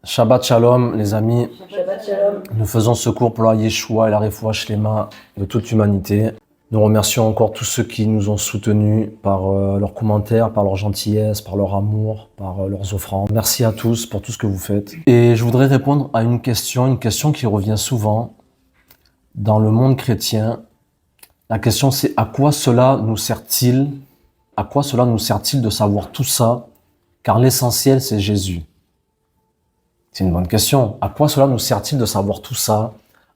Shabbat Shalom, les amis. Shabbat Shalom. Nous faisons ce cours pour la Yeshua et la Refoua Shlema de toute l'humanité. Nous remercions encore tous ceux qui nous ont soutenus par leurs commentaires, par leur gentillesse, par leur amour, par leurs offrandes. Merci à tous pour tout ce que vous faites. Et je voudrais répondre à une question qui revient souvent dans le monde chrétien. La question c'est à quoi cela nous sert-il? À quoi cela nous sert-il de savoir tout ça? Car l'essentiel c'est Jésus. C'est une bonne question. À quoi cela nous sert-il de savoir tout ça?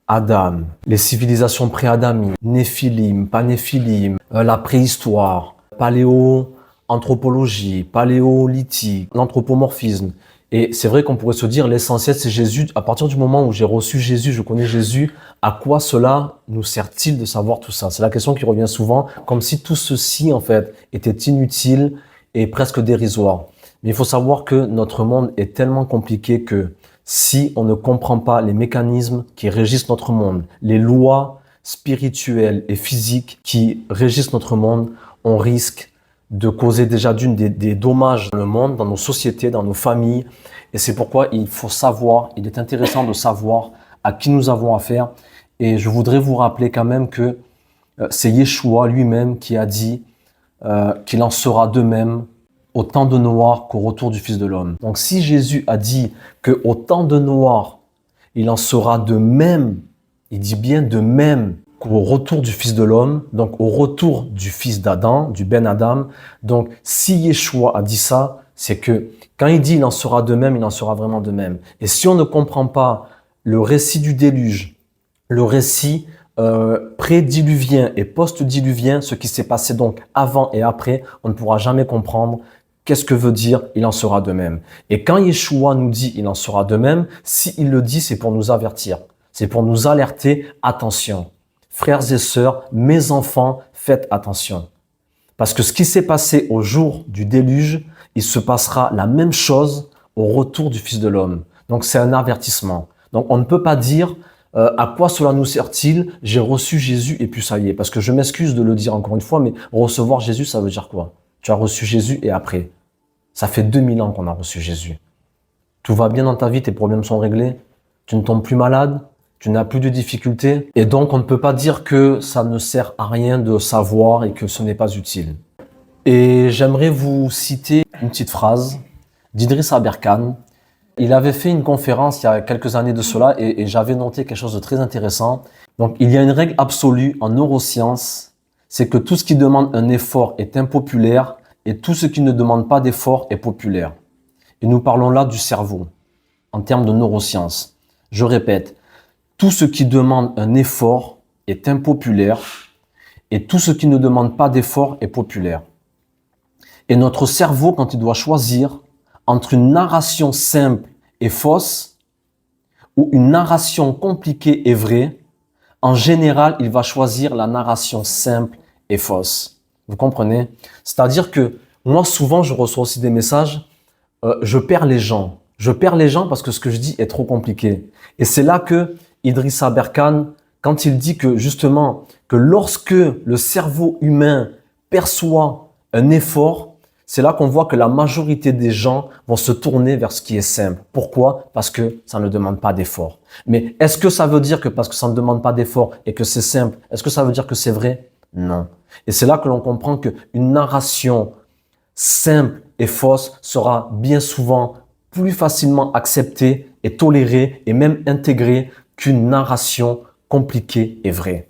Adam, les civilisations pré-adamiques, Néphilim, pas Néphilim, la préhistoire, paléo-anthropologie, paléolithique, l'anthropomorphisme. Et c'est vrai qu'on pourrait se dire l'essentiel c'est Jésus. À partir du moment où j'ai reçu Jésus, je connais Jésus, à quoi cela nous sert-il de savoir tout ça? C'est la question qui revient souvent, comme si tout ceci en fait était inutile et presque dérisoire. Mais il faut savoir que notre monde est tellement compliqué que si on ne comprend pas les mécanismes qui régissent notre monde, les lois spirituelles et physiques qui régissent notre monde, on risque de causer déjà des dommages dans le monde, dans nos sociétés, dans nos familles. Et c'est pourquoi il faut savoir, il est intéressant de savoir à qui nous avons affaire. Et je voudrais vous rappeler quand même que c'est Yeshua lui-même qui a dit qu'il en sera de même au temps de Noir qu'au retour du Fils de l'homme. Donc si Jésus a dit qu'au temps de Noir, il en sera de même, il dit bien de même qu'au retour du Fils de l'homme, donc au retour du Fils d'Adam, du Ben Adam. Donc si Yeshua a dit ça, c'est que quand il dit il en sera de même, il en sera vraiment de même. Et si on ne comprend pas le récit du déluge, le récit prédiluvien et post-diluvien, ce qui s'est passé donc avant et après, on ne pourra jamais comprendre qu'est-ce que veut dire « il en sera de même ». Et quand Yeshua nous dit « il en sera de même », s'il le dit, c'est pour nous avertir, c'est pour nous alerter « attention, frères et sœurs, mes enfants, faites attention ». Parce que ce qui s'est passé au jour du déluge, il se passera la même chose au retour du Fils de l'homme. Donc c'est un avertissement. Donc on ne peut pas dire à quoi cela nous sert-il? J'ai reçu Jésus et puis ça y est. Parce que je m'excuse de le dire encore une fois, mais recevoir Jésus, ça veut dire quoi? Tu as reçu Jésus et après. Ça fait 2000 ans qu'on a reçu Jésus. Tout va bien dans ta vie, tes problèmes sont réglés. Tu ne tombes plus malade, tu n'as plus de difficultés. Et donc, on ne peut pas dire que ça ne sert à rien de savoir et que ce n'est pas utile. Et j'aimerais vous citer une petite phrase d'Idriss Aberkan. Il avait fait une conférence il y a quelques années de cela et j'avais noté quelque chose de très intéressant. Donc, il y a une règle absolue en neurosciences, c'est que tout ce qui demande un effort est impopulaire et tout ce qui ne demande pas d'effort est populaire. Et nous parlons là du cerveau, en termes de neurosciences. Je répète, tout ce qui demande un effort est impopulaire et tout ce qui ne demande pas d'effort est populaire. Et notre cerveau, quand il doit choisir entre une narration simple et fausse ou une narration compliquée et vraie, en général, il va choisir la narration simple et fausse. Vous comprenez? C'est-à-dire que moi, souvent, je reçois aussi des messages, je perds les gens. Je perds les gens parce que ce que je dis est trop compliqué. Et c'est là que Idriss Aberkan, quand il dit que justement, que lorsque le cerveau humain perçoit un effort, c'est là qu'on voit que la majorité des gens vont se tourner vers ce qui est simple. Pourquoi? Parce que ça ne demande pas d'effort. Mais est-ce que ça veut dire que parce que ça ne demande pas d'effort et que c'est simple, est-ce que ça veut dire que c'est vrai? Non. Et c'est là que l'on comprend qu'une narration simple et fausse sera bien souvent plus facilement acceptée et tolérée et même intégrée qu'une narration compliquée et vraie.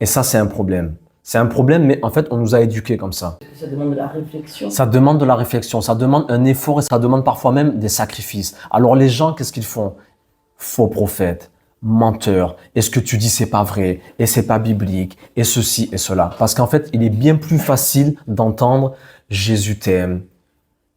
Et ça, c'est un problème. C'est un problème, mais en fait, on nous a éduqués comme ça. Ça demande de la réflexion. Ça demande de la réflexion, ça demande un effort et ça demande parfois même des sacrifices. Alors les gens, qu'est-ce qu'ils font? Faux prophètes, menteurs, et ce que tu dis c'est pas vrai, et c'est pas biblique, et ceci et cela. Parce qu'en fait, il est bien plus facile d'entendre Jésus t'aime.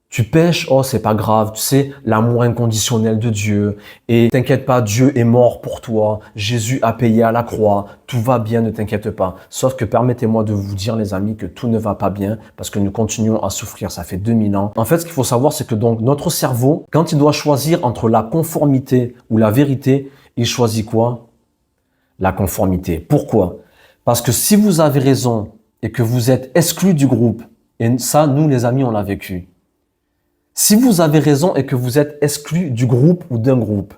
Tu pêches, oh c'est pas grave, tu sais, l'amour inconditionnel de Dieu. Et t'inquiète pas, Dieu est mort pour toi, Jésus a payé à la croix, tout va bien, ne t'inquiète pas. Sauf que permettez-moi de vous dire les amis que tout ne va pas bien parce que nous continuons à souffrir, ça fait 2000 ans. En fait, ce qu'il faut savoir, c'est que donc notre cerveau, quand il doit choisir entre la conformité ou la vérité, il choisit quoi? La conformité. Pourquoi? Parce que si vous avez raison et que vous êtes exclu du groupe, et ça, nous les amis, on l'a vécu. Si vous avez raison et que vous êtes exclu du groupe ou d'un groupe,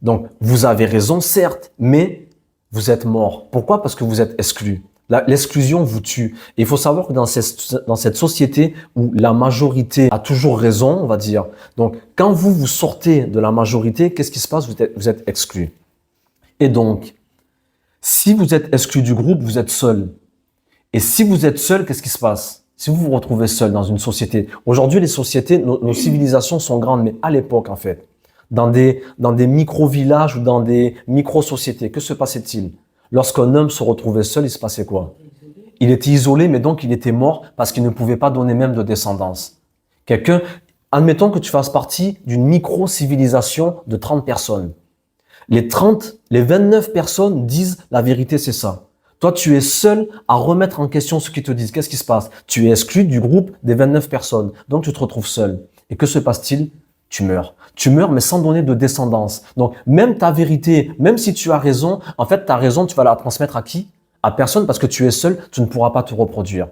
donc vous avez raison certes, mais vous êtes mort. Pourquoi? Parce que vous êtes exclu. L'exclusion vous tue. Et il faut savoir que dans cette société où la majorité a toujours raison, on va dire, donc quand vous sortez de la majorité, qu'est-ce qui se passe? Vous êtes exclu. Et donc, si vous êtes exclu du groupe, vous êtes seul. Et si vous êtes seul, qu'est-ce qui se passe? Si vous vous retrouvez seul dans une société, aujourd'hui les sociétés, nos civilisations sont grandes, mais à l'époque en fait, dans des micro-villages ou dans des micro-sociétés, que se passait-il? Lorsqu'un homme se retrouvait seul, il se passait quoi? Il était isolé, mais donc il était mort parce qu'il ne pouvait pas donner même de descendance. Admettons que tu fasses partie d'une micro-civilisation de 30 personnes. Les 29 personnes disent la vérité, c'est ça. Toi, tu es seul à remettre en question ce qu'ils te disent. Qu'est-ce qui se passe? Tu es exclu du groupe des 29 personnes. Donc, tu te retrouves seul. Et que se passe-t-il? Tu meurs. Tu meurs, mais sans donner de descendance. Donc, même ta vérité, même si tu as raison, en fait, ta raison, tu vas la transmettre à qui? À personne, parce que tu es seul, tu ne pourras pas te reproduire.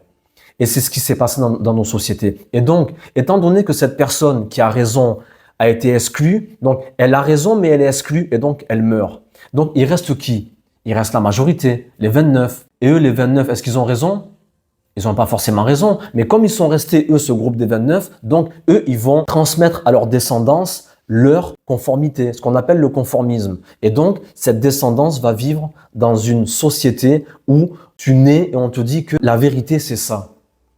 Et c'est ce qui s'est passé dans nos sociétés. Et donc, étant donné que cette personne qui a raison a été exclue, donc elle a raison, mais elle est exclue, et donc elle meurt. Donc, il reste qui? Il reste la majorité, les 29. Et eux, les 29, est-ce qu'ils ont raison? Ils n'ont pas forcément raison. Mais comme ils sont restés, eux, ce groupe des 29, donc eux, ils vont transmettre à leur descendance leur conformité, ce qu'on appelle le conformisme. Et donc, cette descendance va vivre dans une société où tu nais et on te dit que la vérité, c'est ça.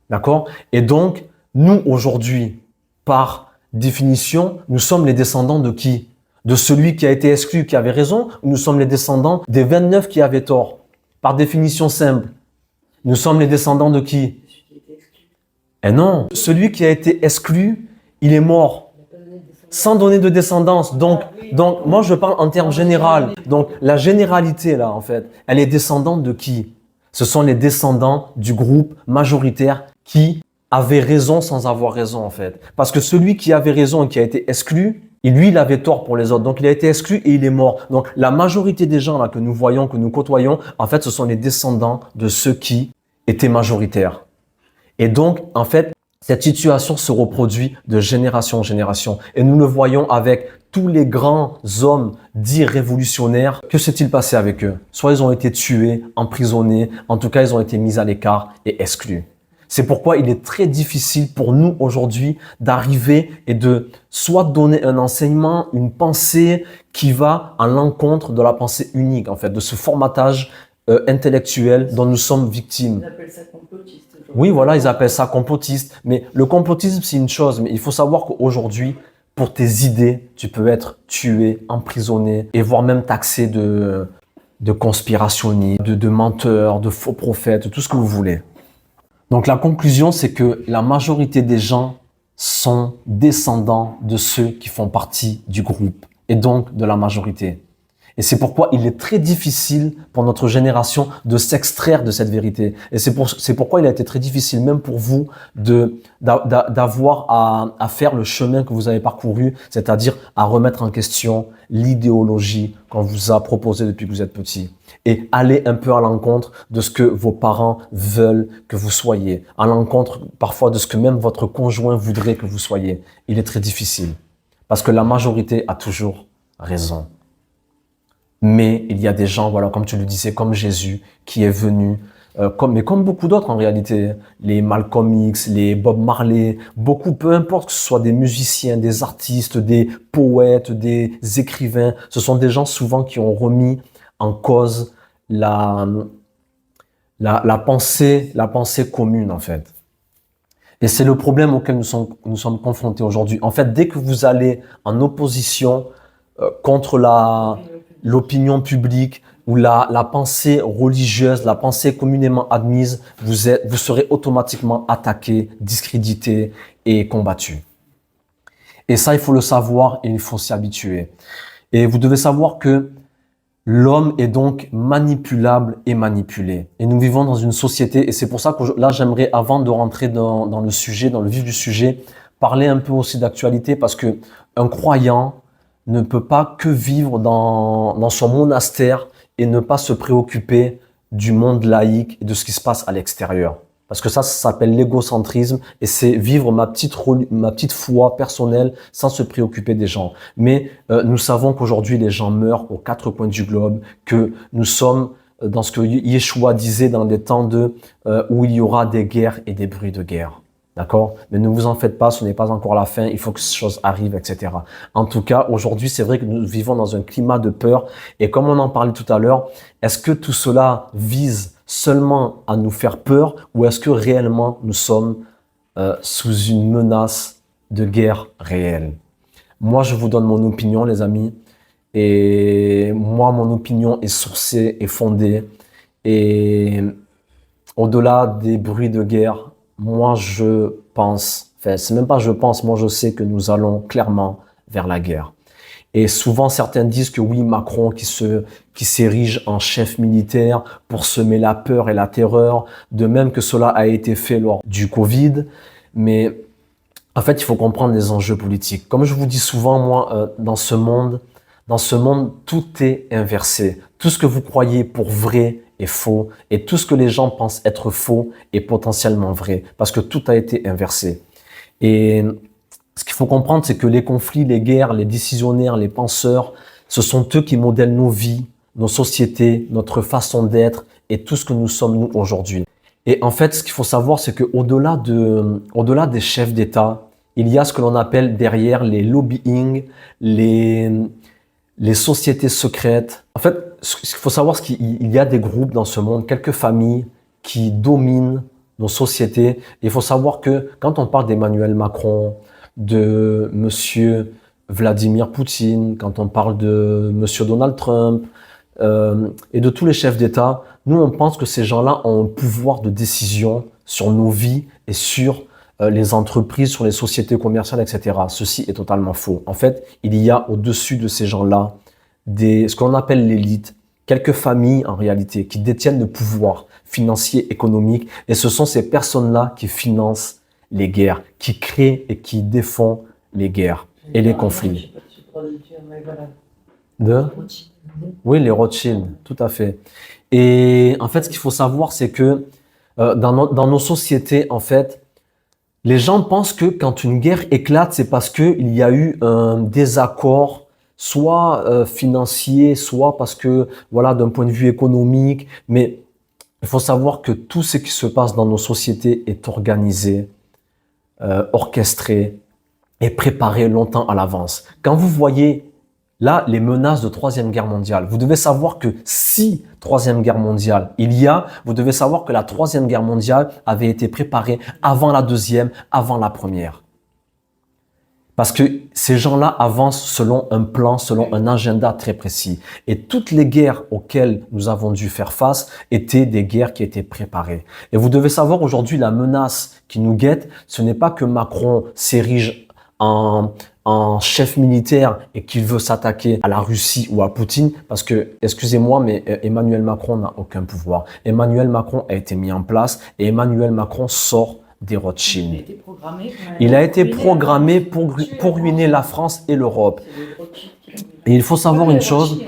D'accord? Et donc, nous, aujourd'hui, par définition, nous sommes les descendants de qui? De celui qui a été exclu, qui avait raison, ou nous sommes les descendants des 29 qui avaient tort? Par définition simple, nous sommes les descendants de qui? Eh non, celui qui a été exclu, il est mort, sans donner de descendance. Donc moi je parle en termes général. Donc la généralité là, en fait, elle est descendante de qui? Ce sont les descendants du groupe majoritaire qui avait raison sans avoir raison, en fait. Parce que celui qui avait raison et qui a été exclu, lui, il avait tort pour les autres. Donc, il a été exclu et il est mort. Donc, la majorité des gens là que nous voyons, que nous côtoyons, en fait, ce sont les descendants de ceux qui étaient majoritaires. Et donc, en fait, cette situation se reproduit de génération en génération. Et nous le voyons avec tous les grands hommes dits révolutionnaires. Que s'est-il passé avec eux? Soit ils ont été tués, emprisonnés, en tout cas, ils ont été mis à l'écart et exclus. C'est pourquoi il est très difficile pour nous aujourd'hui d'arriver et de soit donner un enseignement, une pensée qui va à l'encontre de la pensée unique, en fait, de ce formatage intellectuel dont nous sommes victimes. Ils appellent ça complotiste. Oui, voilà, ils appellent ça complotiste. Mais le complotisme, c'est une chose. Mais il faut savoir qu'aujourd'hui, pour tes idées, tu peux être tué, emprisonné et voire même taxé de conspirationniste, de menteur, de faux prophète, tout ce que vous voulez. Donc la conclusion, c'est que la majorité des gens sont descendants de ceux qui font partie du groupe et donc de la majorité. Et c'est pourquoi il est très difficile pour notre génération de s'extraire de cette vérité. Et c'est pourquoi il a été très difficile, même pour vous, d'avoir à faire le chemin que vous avez parcouru, c'est-à-dire à remettre en question l'idéologie qu'on vous a proposée depuis que vous êtes petit. Et aller un peu à l'encontre de ce que vos parents veulent que vous soyez, à l'encontre parfois de ce que même votre conjoint voudrait que vous soyez. Il est très difficile, parce que la majorité a toujours raison. Mais il y a des gens, voilà, comme tu le disais, comme Jésus, qui est venu, mais comme beaucoup d'autres en réalité, les Malcolm X, les Bob Marley, beaucoup, peu importe que ce soit des musiciens, des artistes, des poètes, des écrivains, ce sont des gens souvent qui ont remis en cause la pensée commune, en fait. Et c'est le problème auquel nous sommes confrontés aujourd'hui. En fait, dès que vous allez en opposition contre l'opinion publique ou la pensée religieuse, la pensée communément admise, vous serez automatiquement attaqué, discrédité et combattu. Et ça, il faut le savoir et il faut s'y habituer. Et vous devez savoir que l'homme est donc manipulable et manipulé. Et nous vivons dans une société, et c'est pour ça que là, j'aimerais, avant de rentrer dans le sujet, dans le vif du sujet, parler un peu aussi d'actualité, parce que un croyant ne peut pas que vivre dans son monastère et ne pas se préoccuper du monde laïque et de ce qui se passe à l'extérieur. Parce que ça s'appelle l'égocentrisme et c'est vivre ma petite foi personnelle sans se préoccuper des gens. Mais nous savons qu'aujourd'hui, les gens meurent aux quatre coins du globe, que nous sommes dans ce que Yeshua disait dans des temps où il y aura des guerres et des bruits de guerre. D'accord? Mais ne vous en faites pas, ce n'est pas encore la fin, il faut que ces choses arrivent, etc. En tout cas, aujourd'hui, c'est vrai que nous vivons dans un climat de peur. Et comme on en parlait tout à l'heure, est-ce que tout cela vise seulement à nous faire peur ou est-ce que réellement nous sommes sous une menace de guerre réelle? Moi, je vous donne mon opinion, les amis. Et moi, mon opinion est sourcée et fondée. Et au-delà des bruits de guerre, moi, je pense, enfin, c'est même pas je pense, moi, je sais que nous allons clairement vers la guerre. Et souvent, certains disent que oui, Macron qui s'érige en chef militaire pour semer la peur et la terreur, de même que cela a été fait lors du Covid. Mais en fait, il faut comprendre les enjeux politiques. Comme je vous dis souvent, moi, dans ce monde, tout est inversé. Tout ce que vous croyez pour vrai est faux et tout ce que les gens pensent être faux est potentiellement vrai parce que tout a été inversé. Et ce qu'il faut comprendre, c'est que les conflits, les guerres, les décisionnaires, les penseurs, ce sont eux qui modèlent nos vies, nos sociétés, notre façon d'être et tout ce que nous sommes nous aujourd'hui. Et en fait, ce qu'il faut savoir, c'est qu'au-delà des chefs d'État, il y a ce que l'on appelle derrière les lobbying, les sociétés secrètes. En fait, ce qu'il faut savoir, c'est qu'il y a des groupes dans ce monde, quelques familles qui dominent nos sociétés. Et il faut savoir que quand on parle d'Emmanuel Macron, de Monsieur Vladimir Poutine, quand on parle de Monsieur Donald Trump et de tous les chefs d'État, nous on pense que ces gens-là ont un pouvoir de décision sur nos vies et sur les entreprises, sur les sociétés commerciales, etc. Ceci est totalement faux. En fait, il y a au-dessus de ces gens-là ce qu'on appelle l'élite, quelques familles en réalité qui détiennent le pouvoir financier, économique, et ce sont ces personnes-là qui financent les guerres, qui créent et qui défont les guerres et les conflits. Oui, les Rothschild, tout à fait. Et en fait, ce qu'il faut savoir, c'est que dans nos sociétés, en fait, les gens pensent que quand une guerre éclate, c'est parce qu'il y a eu un désaccord, soit financier, soit parce que, voilà, d'un point de vue économique. Mais il faut savoir que tout ce qui se passe dans nos sociétés est organisé, orchestré et préparé longtemps à l'avance. Quand vous voyez là les menaces de Troisième Guerre mondiale, vous devez savoir que si Troisième Guerre mondiale vous devez savoir que la Troisième Guerre mondiale avait été préparée avant la Deuxième, avant la Première. Parce que ces gens-là avancent selon un plan, selon un agenda très précis. Et toutes les guerres auxquelles nous avons dû faire face étaient des guerres qui étaient préparées. Et vous devez savoir aujourd'hui la menace qui nous guette, ce n'est pas que Macron s'érige en chef militaire et qu'il veut s'attaquer à la Russie ou à Poutine, parce que, excusez-moi, mais Emmanuel Macron n'a aucun pouvoir. Emmanuel Macron a été mis en place et Emmanuel Macron sort des Rothschild. Il a été programmé pour ruiner la France et l'Europe. Et il faut savoir une chose,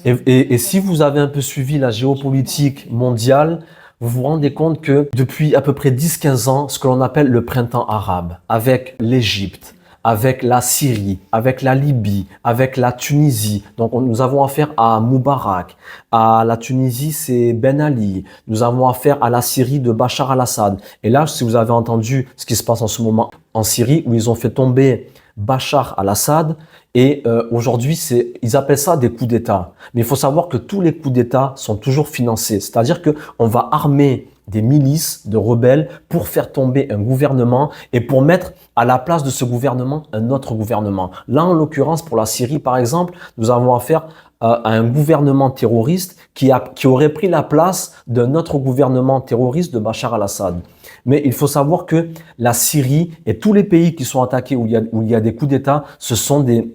et si vous avez un peu suivi la géopolitique mondiale, vous vous rendez compte que depuis à peu près 10-15 ans, ce que l'on appelle le printemps arabe, avec l'Égypte, avec la Syrie, avec la Libye, avec la Tunisie. Donc nous avons affaire à Moubarak. À la Tunisie, c'est Ben Ali. Nous avons affaire à la Syrie de Bachar al-Assad. Et là, si vous avez entendu ce qui se passe en ce moment en Syrie, où ils ont fait tomber Bachar al-Assad, et aujourd'hui, ils appellent ça des coups d'État. Mais il faut savoir que tous les coups d'État sont toujours financés. C'est-à-dire qu'on va armer des milices de rebelles pour faire tomber un gouvernement et pour mettre à la place de ce gouvernement un autre gouvernement. Là, en l'occurrence, pour la Syrie, par exemple, nous avons affaire à un gouvernement terroriste qui aurait pris la place d'un autre gouvernement terroriste de Bachar al-Assad. Mais il faut savoir que la Syrie et tous les pays qui sont attaqués où il y a des coups d'État, ce sont des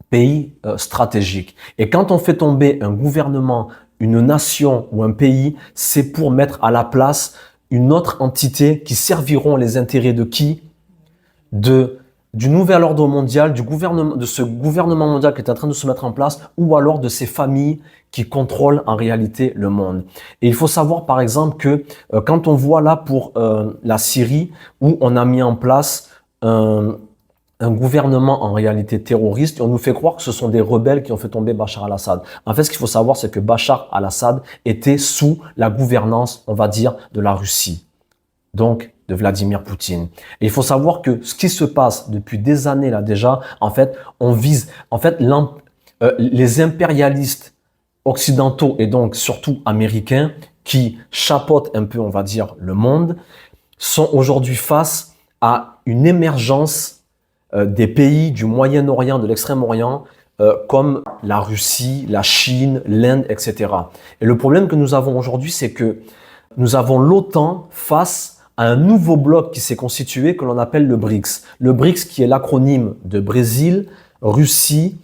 pays stratégiques. Et quand on fait tomber un gouvernement, une nation ou un pays, c'est pour mettre à la place une autre entité qui serviront les intérêts de qui? De du nouvel ordre mondial, du gouvernement, de ce gouvernement mondial qui est en train de se mettre en place, ou alors de ces familles qui contrôlent en réalité le monde. Et il faut savoir par exemple que quand on voit là pour la Syrie, où on a mis en place un gouvernement en réalité terroriste, et on nous fait croire que ce sont des rebelles qui ont fait tomber Bachar al-Assad. En fait, ce qu'il faut savoir, c'est que Bachar al-Assad était sous la gouvernance, on va dire, de la Russie. Donc, de Vladimir Poutine. Et il faut savoir que ce qui se passe depuis des années là déjà, en fait, on vise, en fait, les impérialistes occidentaux et donc surtout américains qui chapeautent un peu, on va dire, le monde, sont aujourd'hui face à une émergence des pays du Moyen-Orient, de l'Extrême-Orient, comme la Russie, la Chine, l'Inde, etc. Et le problème que nous avons aujourd'hui, c'est que nous avons l'OTAN face à un nouveau bloc qui s'est constitué que l'on appelle le BRICS. Le BRICS qui est l'acronyme de Brésil, Russie,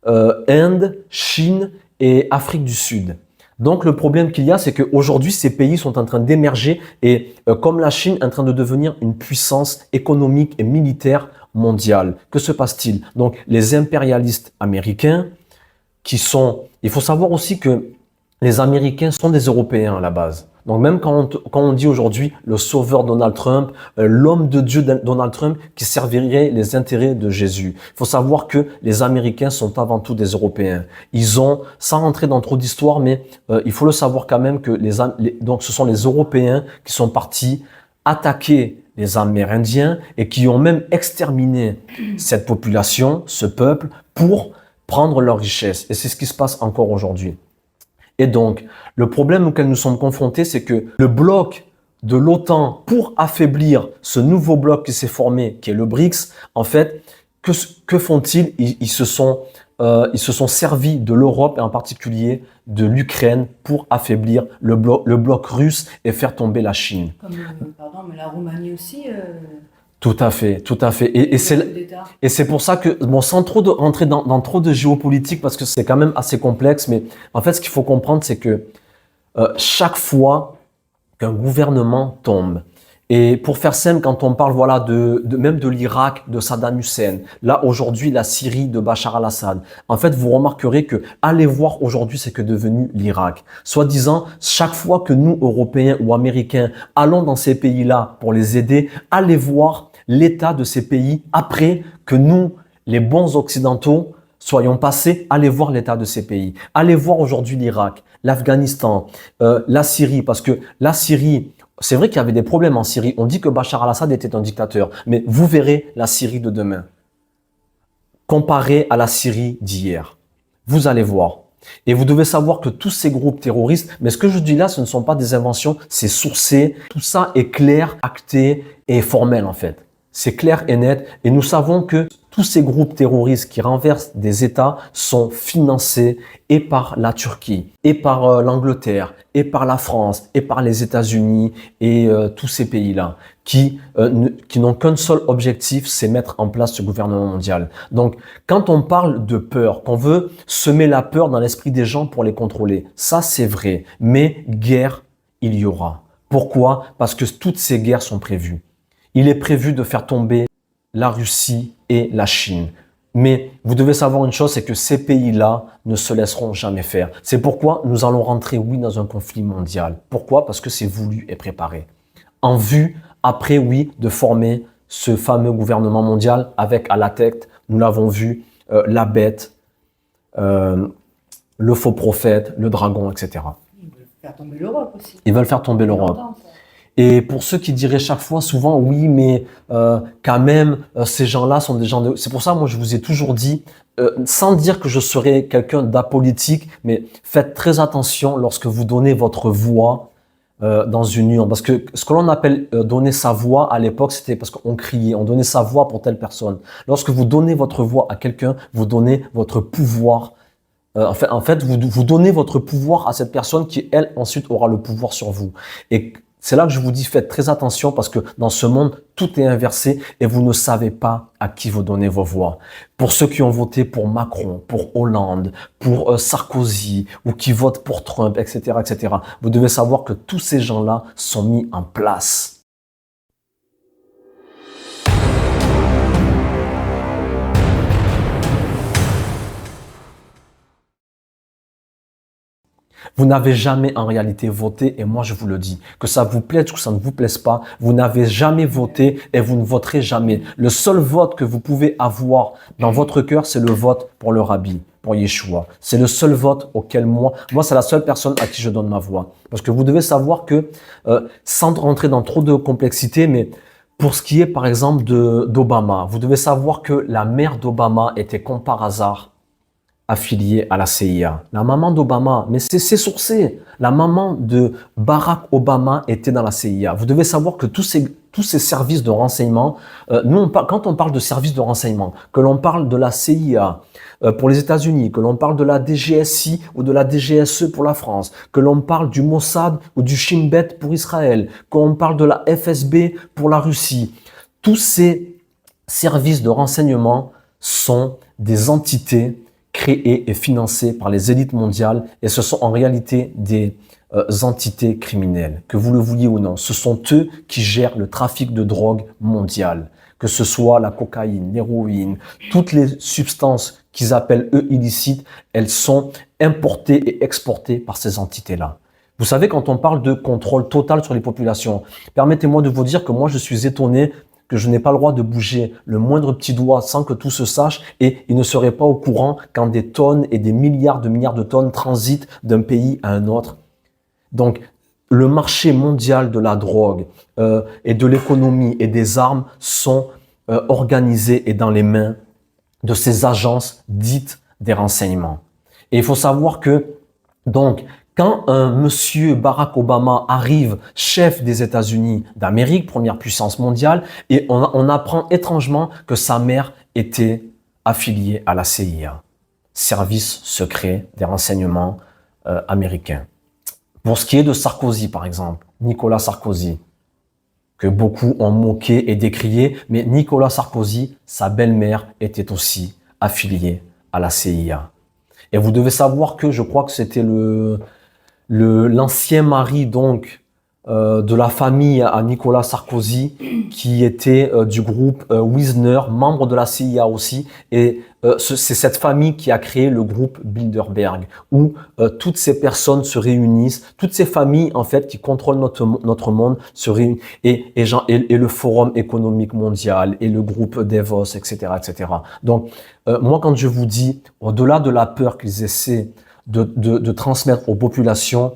Inde, Chine et Afrique du Sud. Donc le problème qu'il y a, c'est qu'aujourd'hui, ces pays sont en train d'émerger et comme la Chine est en train de devenir une puissance économique et militaire mondiale. Que se passe-t-il? Donc les impérialistes américains qui sont... Il faut savoir aussi que les Américains sont des Européens à la base. Donc même quand on dit aujourd'hui le sauveur Donald Trump, l'homme de Dieu Donald Trump qui servirait les intérêts de Jésus. Il faut savoir que les Américains sont avant tout des Européens. Ils ont, sans rentrer dans trop d'histoire, mais il faut le savoir quand même que donc ce sont les Européens qui sont partis attaquer les Amérindiens et qui ont même exterminé cette population, ce peuple, pour prendre leurs richesses. Et c'est ce qui se passe encore aujourd'hui. Et donc, le problème auquel nous sommes confrontés, c'est que le bloc de l'OTAN, pour affaiblir ce nouveau bloc qui s'est formé, qui est le BRICS, en fait, que font-ils? Ils se sont servis de l'Europe et en particulier de l'Ukraine pour affaiblir le bloc russe et faire tomber la Chine. Comme, pardon, mais la Roumanie aussi. Tout à fait, tout à fait. Et c'est pour ça que, bon, sans trop rentrer dans trop de géopolitique, parce que c'est quand même assez complexe, mais en fait, ce qu'il faut comprendre, c'est que chaque fois qu'un gouvernement tombe, et pour faire simple, quand on parle voilà même de l'Irak, de Saddam Hussein, là aujourd'hui la Syrie de Bachar al-Assad, en fait vous remarquerez que allez voir aujourd'hui ce que est devenu l'Irak. Soi-disant, chaque fois que nous Européens ou Américains allons dans ces pays-là pour les aider, allez voir l'état de ces pays après que nous, les bons occidentaux, soyons passés, allez voir l'état de ces pays. Allez voir aujourd'hui l'Irak, l'Afghanistan, la Syrie, parce que la Syrie, c'est vrai qu'il y avait des problèmes en Syrie. On dit que Bachar al-Assad était un dictateur, mais vous verrez la Syrie de demain comparée à la Syrie d'hier. Vous allez voir. Et vous devez savoir que tous ces groupes terroristes, mais ce que je dis là, ce ne sont pas des inventions, c'est sourcé. Tout ça est clair, acté et formel en fait. C'est clair et net. Et nous savons que tous ces groupes terroristes qui renversent des États sont financés et par la Turquie, et par l'Angleterre, et par la France, et par les États-Unis, et tous ces pays-là qui n'ont qu'un seul objectif, c'est mettre en place ce gouvernement mondial. Donc, quand on parle de peur, qu'on veut semer la peur dans l'esprit des gens pour les contrôler, ça c'est vrai. Mais guerre, il y aura. Pourquoi? Parce que toutes ces guerres sont prévues. Il est prévu de faire tomber la Russie et la Chine. Mais vous devez savoir une chose, c'est que ces pays-là ne se laisseront jamais faire. C'est pourquoi nous allons rentrer, oui, dans un conflit mondial. Pourquoi? Parce que c'est voulu et préparé. En vue, après, oui, de former ce fameux gouvernement mondial avec à la tête, nous l'avons vu, la bête, le faux prophète, le dragon, etc. Ils veulent faire tomber l'Europe aussi. Ils veulent faire tomber l'Europe. Et pour ceux qui diraient chaque fois, souvent, oui, mais quand même, ces gens-là sont des gens de... C'est pour ça, moi, je vous ai toujours dit, sans dire que je serais quelqu'un d'apolitique, mais faites très attention lorsque vous donnez votre voix dans une union. Parce que ce que l'on appelle donner sa voix à l'époque, c'était parce qu'on criait, on donnait sa voix pour telle personne. Lorsque vous donnez votre voix à quelqu'un, vous donnez votre pouvoir. En fait, vous donnez votre pouvoir à cette personne qui, elle, ensuite aura le pouvoir sur vous. Et c'est là que je vous dis, faites très attention parce que dans ce monde, tout est inversé et vous ne savez pas à qui vous donnez vos voix. Pour ceux qui ont voté pour Macron, pour Hollande, pour Sarkozy ou qui votent pour Trump, etc., etc., vous devez savoir que tous ces gens-là sont mis en place. Vous n'avez jamais en réalité voté, et moi je vous le dis, que ça vous plaise ou que ça ne vous plaise pas, vous n'avez jamais voté et vous ne voterez jamais. Le seul vote que vous pouvez avoir dans votre cœur, c'est le vote pour le Rabbi, pour Yeshua. C'est le seul vote auquel moi c'est la seule personne à qui je donne ma voix. Parce que vous devez savoir que, sans rentrer dans trop de complexité, mais pour ce qui est par exemple d'Obama, vous devez savoir que la mère d'Obama était comme par hasard affiliée à la CIA. La maman d'Obama, mais c'est sourcé. La maman de Barack Obama était dans la CIA. Vous devez savoir que tous ces services de renseignement, quand on parle de services de renseignement, que l'on parle de la CIA pour les États-Unis, que l'on parle de la DGSI ou de la DGSE pour la France, que l'on parle du Mossad ou du Shin Bet pour Israël, qu'on parle de la FSB pour la Russie, tous ces services de renseignement sont des entités créées et financées par les élites mondiales et ce sont en réalité des entités criminelles, que vous le vouliez ou non. Ce sont eux qui gèrent le trafic de drogue mondial, que ce soit la cocaïne, l'héroïne, toutes les substances qu'ils appellent eux illicites, elles sont importées et exportées par ces entités-là. Vous savez, quand on parle de contrôle total sur les populations, permettez-moi de vous dire que moi je suis étonné que je n'ai pas le droit de bouger le moindre petit doigt sans que tout se sache et ils ne seraient pas au courant quand des tonnes et des milliards de tonnes transitent d'un pays à un autre. Donc, le marché mondial de la drogue et de l'économie et des armes sont organisés et dans les mains de ces agences dites des renseignements. Et il faut savoir que, donc, quand un monsieur Barack Obama arrive chef des États-Unis d'Amérique, première puissance mondiale, et on apprend étrangement que sa mère était affiliée à la CIA, service secret des renseignements américains. Pour ce qui est de Sarkozy, par exemple, Nicolas Sarkozy, que beaucoup ont moqué et décrié, mais Nicolas Sarkozy, sa belle-mère, était aussi affiliée à la CIA. Et vous devez savoir que je crois que c'était l'ancien mari donc de la famille à Nicolas Sarkozy qui était du groupe Wisner, membre de la CIA aussi, et c'est cette famille qui a créé le groupe Bilderberg où toutes ces personnes se réunissent, toutes ces familles en fait qui contrôlent notre monde se réunissent et le Forum économique mondial et le groupe Davos, etc., etc. Donc moi quand je vous dis au-delà de la peur qu'ils essaient de transmettre aux populations,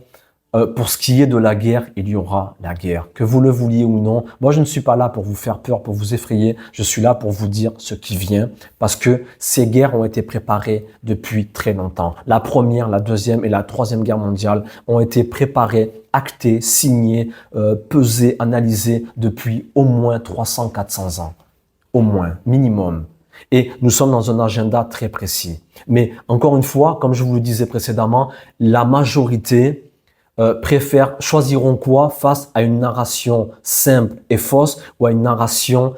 pour ce qui est de la guerre, il y aura la guerre. Que vous le vouliez ou non, moi je ne suis pas là pour vous faire peur, pour vous effrayer, je suis là pour vous dire ce qui vient, parce que ces guerres ont été préparées depuis très longtemps. La première, la deuxième et la troisième guerre mondiale ont été préparées, actées, signées, pesées, analysées depuis au moins 300-400 ans. Au moins, minimum. Et nous sommes dans un agenda très précis. Mais encore une fois, comme je vous le disais précédemment, la majorité choisiront quoi face à une narration simple et fausse ou à une narration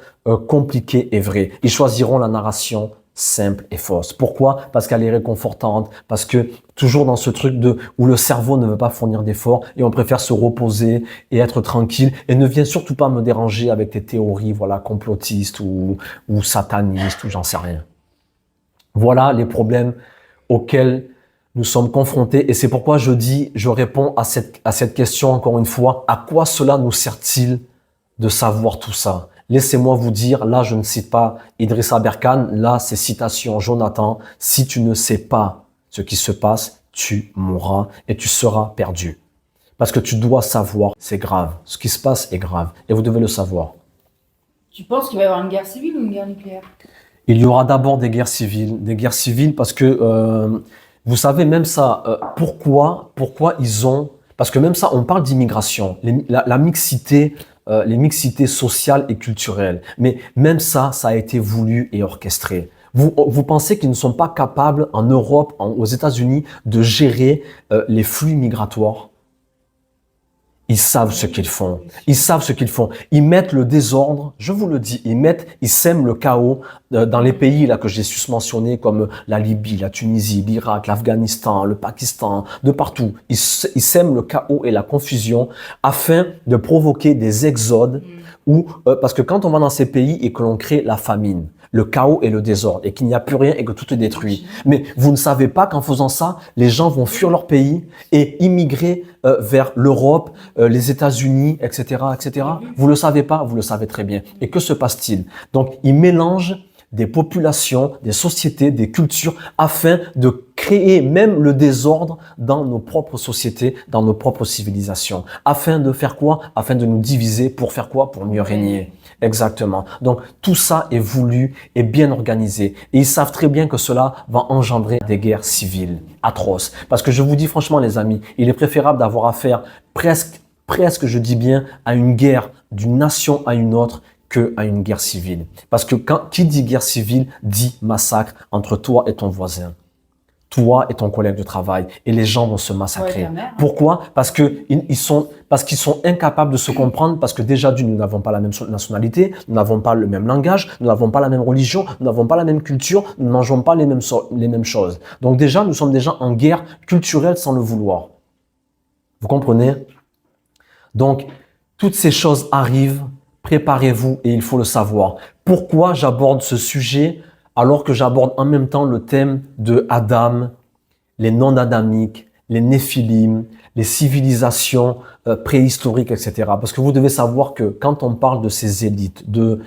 compliquée et vraie. Ils choisiront la narration simple et fausse. Pourquoi? Parce qu'elle est réconfortante, parce que toujours dans ce truc où le cerveau ne veut pas fournir d'efforts et on préfère se reposer et être tranquille et ne viens surtout pas me déranger avec tes théories, voilà, complotistes ou satanistes ou j'en sais rien. Voilà les problèmes auxquels nous sommes confrontés et c'est pourquoi je réponds à cette question encore une fois, à quoi cela nous sert-il de savoir tout ça? Laissez-moi vous dire, là je ne cite pas Idrissa Berkane, là c'est citation Jonathan, si tu ne sais pas ce qui se passe, tu mourras et tu seras perdu. Parce que tu dois savoir, c'est grave, ce qui se passe est grave et vous devez le savoir. Tu penses qu'il va y avoir une guerre civile ou une guerre nucléaire? Il y aura d'abord des guerres civiles parce que vous savez même ça, pourquoi ils ont, parce que même ça on parle d'immigration, la mixité, les mixités sociales et culturelles, mais même ça a été voulu et orchestré. Vous pensez qu'ils ne sont pas capables en Europe, aux États-Unis, de gérer les flux migratoires? Ils savent ce qu'ils font. Ils savent ce qu'ils font. Ils mettent le désordre, je vous le dis, ils sèment le chaos dans les pays là que j'ai susmentionnés comme la Libye, la Tunisie, l'Irak, l'Afghanistan, le Pakistan, de partout. Ils sèment le chaos et la confusion afin de provoquer des exodes parce que quand on va dans ces pays et que l'on crée la famine, le chaos et le désordre, et qu'il n'y a plus rien et que tout est détruit. Mais vous ne savez pas qu'en faisant ça, les gens vont fuir leur pays et immigrer vers l'Europe, les États-Unis, etc., etc. Vous le savez pas, vous le savez très bien. Et que se passe-t-il? Donc, ils mélangent des populations, des sociétés, des cultures, afin de créer même le désordre dans nos propres sociétés, dans nos propres civilisations. Afin de faire quoi? Afin de nous diviser. Pour faire quoi? Pour mieux régner. Exactement. Donc, tout ça est voulu et bien organisé. Et ils savent très bien que cela va engendrer des guerres civiles atroces. Parce que je vous dis franchement, les amis, il est préférable d'avoir affaire presque, je dis bien, à une guerre d'une nation à une autre qu'à une guerre civile. Parce que qui dit guerre civile dit massacre entre toi et ton voisin, toi et ton collègue de travail, et les gens vont se massacrer. Ouais, mère, hein. Pourquoi? Parce qu'ils sont incapables de se comprendre, parce que déjà d'une, nous n'avons pas la même nationalité, nous n'avons pas le même langage, nous n'avons pas la même religion, nous n'avons pas la même culture, nous ne mangeons pas les mêmes choses. Donc déjà, nous sommes déjà en guerre culturelle sans le vouloir. Vous comprenez? Donc, toutes ces choses arrivent. Préparez-vous et il faut le savoir. Pourquoi j'aborde ce sujet alors que j'aborde en même temps le thème de Adam, les non-adamiques, les néphilim, les civilisations préhistoriques, etc. Parce que vous devez savoir que quand on parle de ces élites, de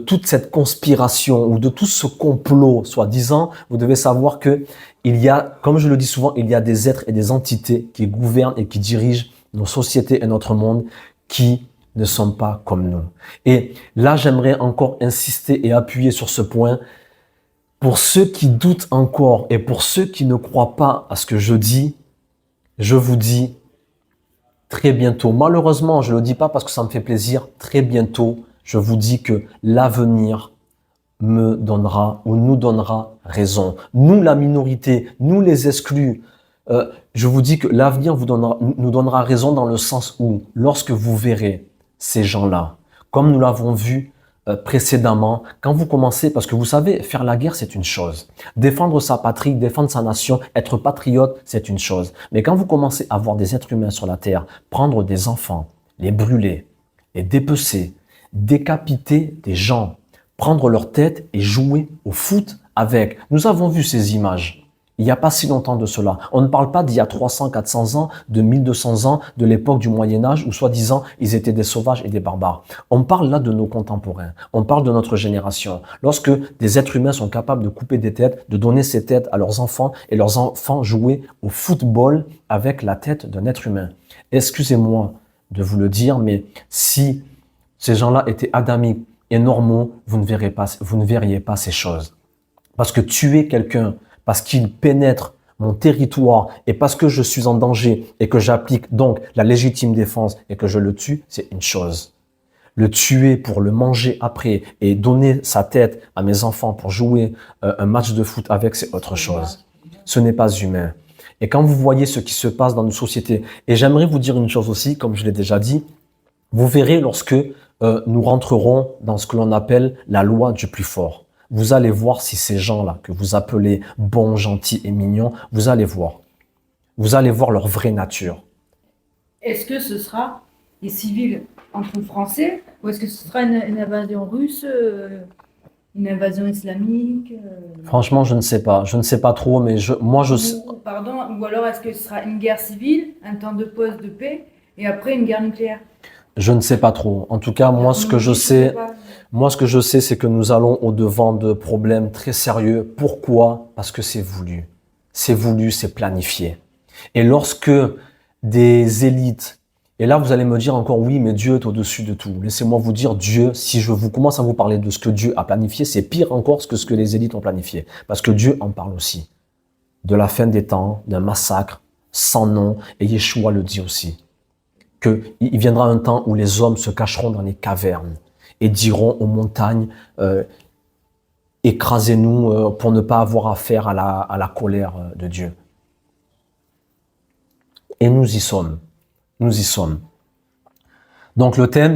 toute cette conspiration ou de tout ce complot, soi-disant, vous devez savoir que il y a, comme je le dis souvent, il y a des êtres et des entités qui gouvernent et qui dirigent nos sociétés et notre monde qui ne sont pas comme nous. Et là, j'aimerais encore insister et appuyer sur ce point. Pour ceux qui doutent encore et pour ceux qui ne croient pas à ce que je dis, je vous dis très bientôt, malheureusement, je ne le dis pas parce que ça me fait plaisir, très bientôt, je vous dis que l'avenir me donnera ou nous donnera raison. Nous, la minorité, nous les exclus, je vous dis que l'avenir nous donnera raison dans le sens où, lorsque vous verrez ces gens-là, comme nous l'avons vu précédemment, quand vous commencez, parce que vous savez, faire la guerre, c'est une chose. Défendre sa patrie, défendre sa nation, être patriote, c'est une chose. Mais quand vous commencez à voir des êtres humains sur la terre, prendre des enfants, les brûler, les dépecer, décapiter des gens, prendre leur tête et jouer au foot avec. Nous avons vu ces images. Il n'y a pas si longtemps de cela. On ne parle pas d'il y a 300, 400 ans, de 1200 ans, de l'époque du Moyen-Âge où soi-disant ils étaient des sauvages et des barbares. On parle là de nos contemporains. On parle de notre génération. Lorsque des êtres humains sont capables de couper des têtes, de donner ces têtes à leurs enfants et leurs enfants jouer au football avec la tête d'un être humain. Excusez-moi de vous le dire, mais si ces gens-là étaient adamiques et normaux, vous ne verriez pas ces choses. Parce que tuer quelqu'un, parce qu'il pénètre mon territoire et parce que je suis en danger et que j'applique donc la légitime défense et que je le tue, c'est une chose. Le tuer pour le manger après et donner sa tête à mes enfants pour jouer un match de foot avec, c'est autre chose. Ce n'est pas humain. Et quand vous voyez ce qui se passe dans nos sociétés, et j'aimerais vous dire une chose aussi, comme je l'ai déjà dit, vous verrez lorsque nous rentrerons dans ce que l'on appelle la loi du plus fort. Vous allez voir si ces gens-là, que vous appelez bons, gentils et mignons, vous allez voir. Vous allez voir leur vraie nature. Est-ce que ce sera des civils entre Français ou est-ce que ce sera une invasion russe, une invasion islamique Franchement, je ne sais pas. Je ne sais pas trop, mais moi, je sais. Ou alors est-ce que ce sera une guerre civile, un temps de pause de paix et après une guerre nucléaire? Je ne sais pas trop. En tout cas, moi, ce que je sais, c'est que nous allons au-devant de problèmes très sérieux. Pourquoi? Parce que c'est voulu. C'est voulu, c'est planifié. Et lorsque des élites, et là, vous allez me dire encore, oui, mais Dieu est au-dessus de tout. Laissez-moi vous dire, Dieu, si je vous commence à vous parler de ce que Dieu a planifié, c'est pire encore que ce que les élites ont planifié. Parce que Dieu en parle aussi. De la fin des temps, d'un massacre sans nom, et Yeshua le dit aussi. Qu'il viendra un temps où les hommes se cacheront dans les cavernes et diront aux montagnes, écrasez-nous pour ne pas avoir affaire à la colère de Dieu. Et nous y sommes. Nous y sommes. Donc le thème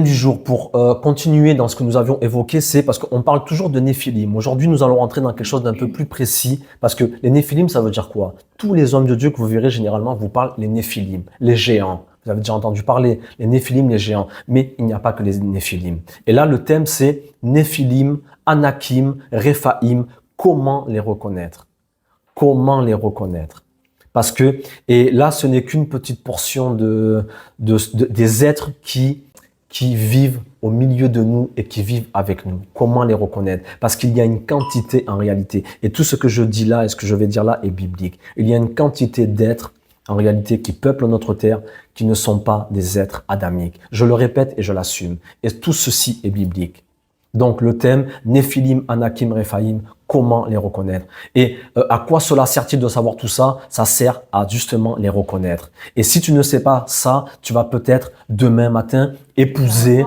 du jour pour continuer dans ce que nous avions évoqué, c'est parce qu'on parle toujours de Néphilim. Aujourd'hui, nous allons rentrer dans quelque chose d'un peu plus précis parce que les Néphilim, ça veut dire quoi? Tous les hommes de Dieu que vous verrez généralement vous parlent les Néphilim, les géants. Vous avez déjà entendu parler, les Néphilim, les géants. Mais il n'y a pas que les Néphilim. Et là, le thème, c'est Néphilim, Anakim, Réphaïm. Comment les reconnaître? Comment les reconnaître? Parce que, et là, ce n'est qu'une petite portion des êtres qui vivent au milieu de nous et qui vivent avec nous. Comment les reconnaître? Parce qu'il y a une quantité en réalité. Et tout ce que je dis là et ce que je vais dire là est biblique. Il y a une quantité d'êtres en réalité qui peuplent notre terre qui ne sont pas des êtres adamiques. Je le répète et je l'assume. Et tout ceci est biblique. Donc le thème Néphilim, Anakim, Réphaïm, comment les reconnaître? Et à quoi cela sert-il de savoir tout ça? Ça sert à justement les reconnaître. Et si tu ne sais pas ça, tu vas peut-être demain matin épouser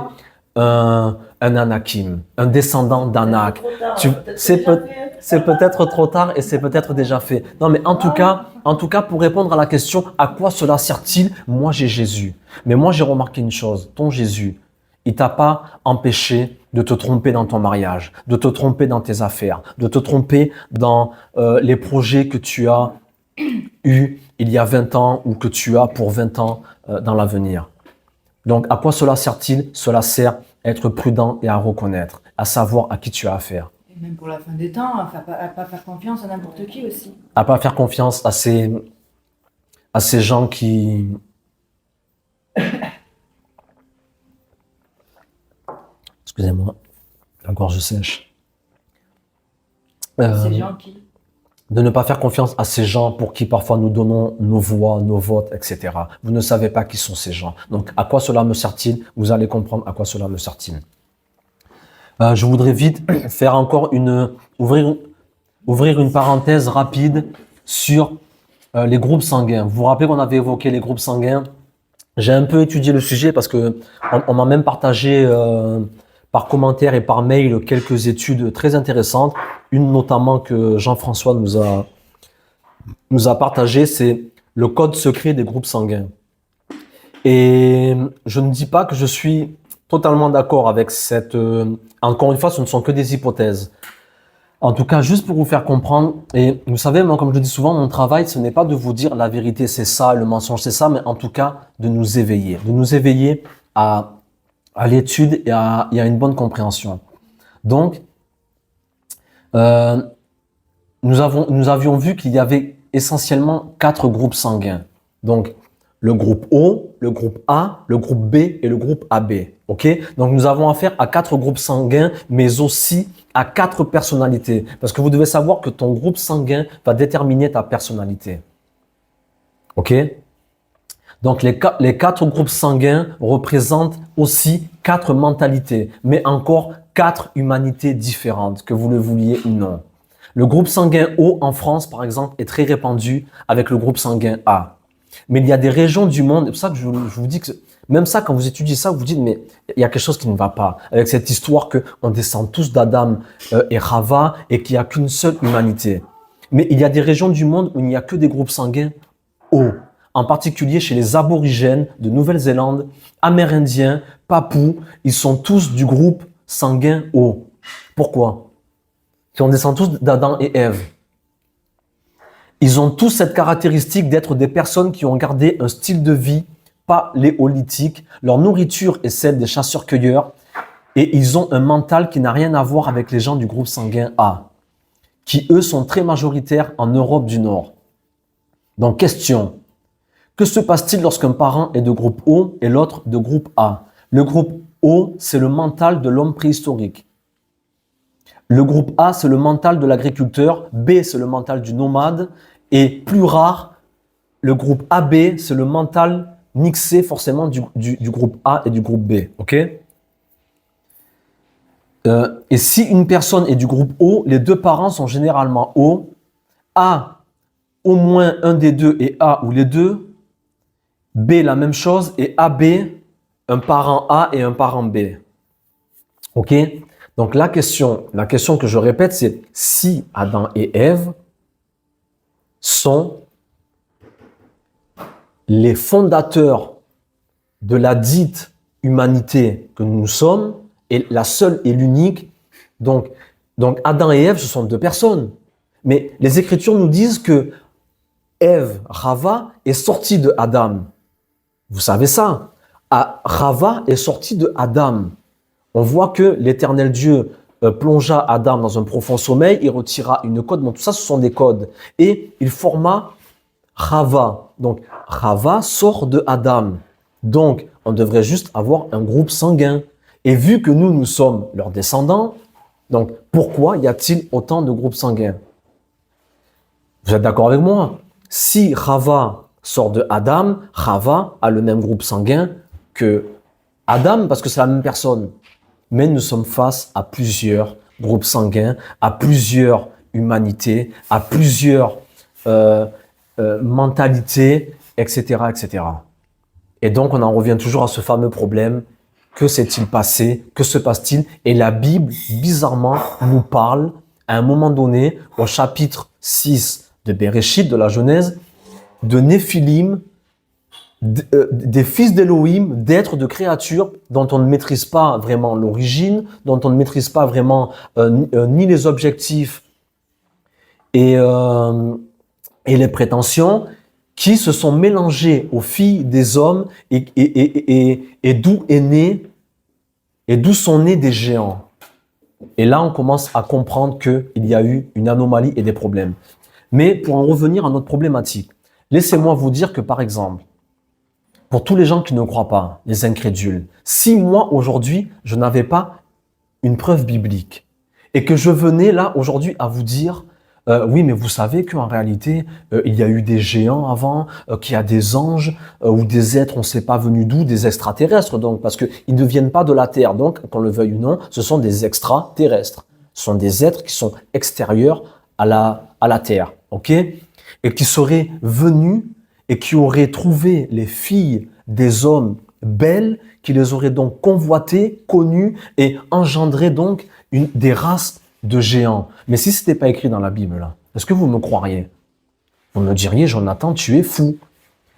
un Anakim, un descendant d'Anak. C'est peut-être trop tard et c'est peut-être déjà fait. Non, mais en tout cas, pour répondre à la question, à quoi cela sert-il? Moi, j'ai Jésus. Mais moi, j'ai remarqué une chose. Ton Jésus, il t'a pas empêché de te tromper dans ton mariage, de te tromper dans tes affaires, de te tromper dans les projets que tu as eus il y a 20 ans ou que tu as pour 20 ans dans l'avenir. Donc, à quoi cela sert-il? Cela sert à être prudent et à reconnaître, à savoir à qui tu as affaire. Et même pour la fin des temps, à pas faire confiance à n'importe qui aussi. À pas faire confiance à ces gens qui... Excusez-moi, la gorge sèche. Ces gens qui... De ne pas faire confiance à ces gens pour qui parfois nous donnons nos voix, nos votes, etc. Vous ne savez pas qui sont ces gens. Donc, à quoi cela me sert-il? Vous allez comprendre à quoi cela me sert-il. Je voudrais vite faire encore ouvrir une parenthèse rapide sur les groupes sanguins. Vous vous rappelez qu'on avait évoqué les groupes sanguins? J'ai un peu étudié le sujet parce que on m'a même partagé par commentaire et par mail quelques études très intéressantes. Une notamment que Jean-François nous a partagé, c'est le code secret des groupes sanguins. Et je ne dis pas que je suis totalement d'accord avec cette... encore une fois, ce ne sont que des hypothèses. En tout cas, juste pour vous faire comprendre, et vous savez, moi, comme je le dis souvent, mon travail, ce n'est pas de vous dire la vérité, c'est ça, le mensonge, c'est ça, mais en tout cas, de nous éveiller à l'étude et à une bonne compréhension. Donc, nous avions vu qu'il y avait essentiellement 4 groupes sanguins. Donc, le groupe O, le groupe A, le groupe B et le groupe AB. Ok? Donc, nous avons affaire à 4 groupes sanguins, mais aussi à 4 personnalités. Parce que vous devez savoir que ton groupe sanguin va déterminer ta personnalité. Ok? Donc, les 4 groupes sanguins représentent aussi 4 mentalités, mais encore 4 humanités différentes, que vous le vouliez ou non. Le groupe sanguin O en France, par exemple, est très répandu avec le groupe sanguin A. Mais il y a des régions du monde, c'est pour ça que je vous dis que même ça, quand vous étudiez ça, vous vous dites, mais il y a quelque chose qui ne va pas. Avec cette histoire qu'on descend tous d'Adam et Rava et qu'il n'y a qu'une seule humanité. Mais il y a des régions du monde où il n'y a que des groupes sanguins O. En particulier chez les aborigènes de Nouvelle-Zélande, amérindiens, papous, ils sont tous du groupe sanguin O. Pourquoi? On descend tous d'Adam et Ève. Ils ont tous cette caractéristique d'être des personnes qui ont gardé un style de vie paléolithique. Leur nourriture est celle des chasseurs-cueilleurs et ils ont un mental qui n'a rien à voir avec les gens du groupe sanguin A, qui eux sont très majoritaires en Europe du Nord. Donc question, que se passe-t-il lorsqu'un parent est de groupe O et l'autre de groupe A? Le groupe O, c'est le mental de l'homme préhistorique. Le groupe A, c'est le mental de l'agriculteur. B, c'est le mental du nomade. Et plus rare, le groupe AB, c'est le mental mixé forcément du groupe A et du groupe B. Ok? Et si une personne est du groupe O, les deux parents sont généralement O. A, au moins un des deux et A ou les deux. B, la même chose. Et AB, un parent A et un parent B. Ok? Donc la question que je répète, c'est si Adam et Ève sont les fondateurs de la dite humanité que nous sommes, et la seule et l'unique, donc Adam et Ève, ce sont deux personnes. Mais les Écritures nous disent que Ève, Rava, est sortie de Adam. Vous savez ça. Rava est sorti de Adam. On voit que l'Éternel Dieu plongea Adam dans un profond sommeil, il retira une code. Bon, tout ça, ce sont des codes. Et il forma Rava. Donc, Rava sort de Adam. Donc, on devrait juste avoir un groupe sanguin. Et vu que nous sommes leurs descendants, donc pourquoi y a-t-il autant de groupes sanguins? Vous êtes d'accord avec moi? Si Rava sort de Adam, Rava a le même groupe sanguin que Adam, parce que c'est la même personne. Mais nous sommes face à plusieurs groupes sanguins, à plusieurs humanités, à plusieurs mentalités, etc., etc. Et donc, on en revient toujours à ce fameux problème. Que s'est-il passé? Que se passe-t-il? Et la Bible, bizarrement, nous parle, à un moment donné, au chapitre 6 de Bereshit, de la Genèse, de Néphilim, des fils d'Élohim, d'êtres, de créatures dont on ne maîtrise pas vraiment l'origine, dont on ne maîtrise pas vraiment ni les objectifs et les prétentions, qui se sont mélangés aux filles des hommes et d'où est né et d'où sont nés des géants. Et là, on commence à comprendre qu'il y a eu une anomalie et des problèmes. Mais pour en revenir à notre problématique, laissez-moi vous dire que, par exemple, pour tous les gens qui ne croient pas, les incrédules, si moi, aujourd'hui, je n'avais pas une preuve biblique et que je venais là, aujourd'hui, à vous dire oui, mais vous savez qu'en réalité, il y a eu des géants avant, qu'il y a des anges ou des êtres, on ne sait pas venus d'où, des extraterrestres, donc, parce qu'ils ne viennent pas de la Terre. Donc, qu'on le veuille ou non, ce sont des extraterrestres. Ce sont des êtres qui sont extérieurs à la Terre, ok? Et qui seraient venus et qui auraient trouvé les filles des hommes belles, qui les auraient donc convoitées, connues et engendré donc des races de géants. Mais si ce n'était pas écrit dans la Bible, là, est-ce que vous me croiriez? Vous me diriez, Jonathan, tu es fou.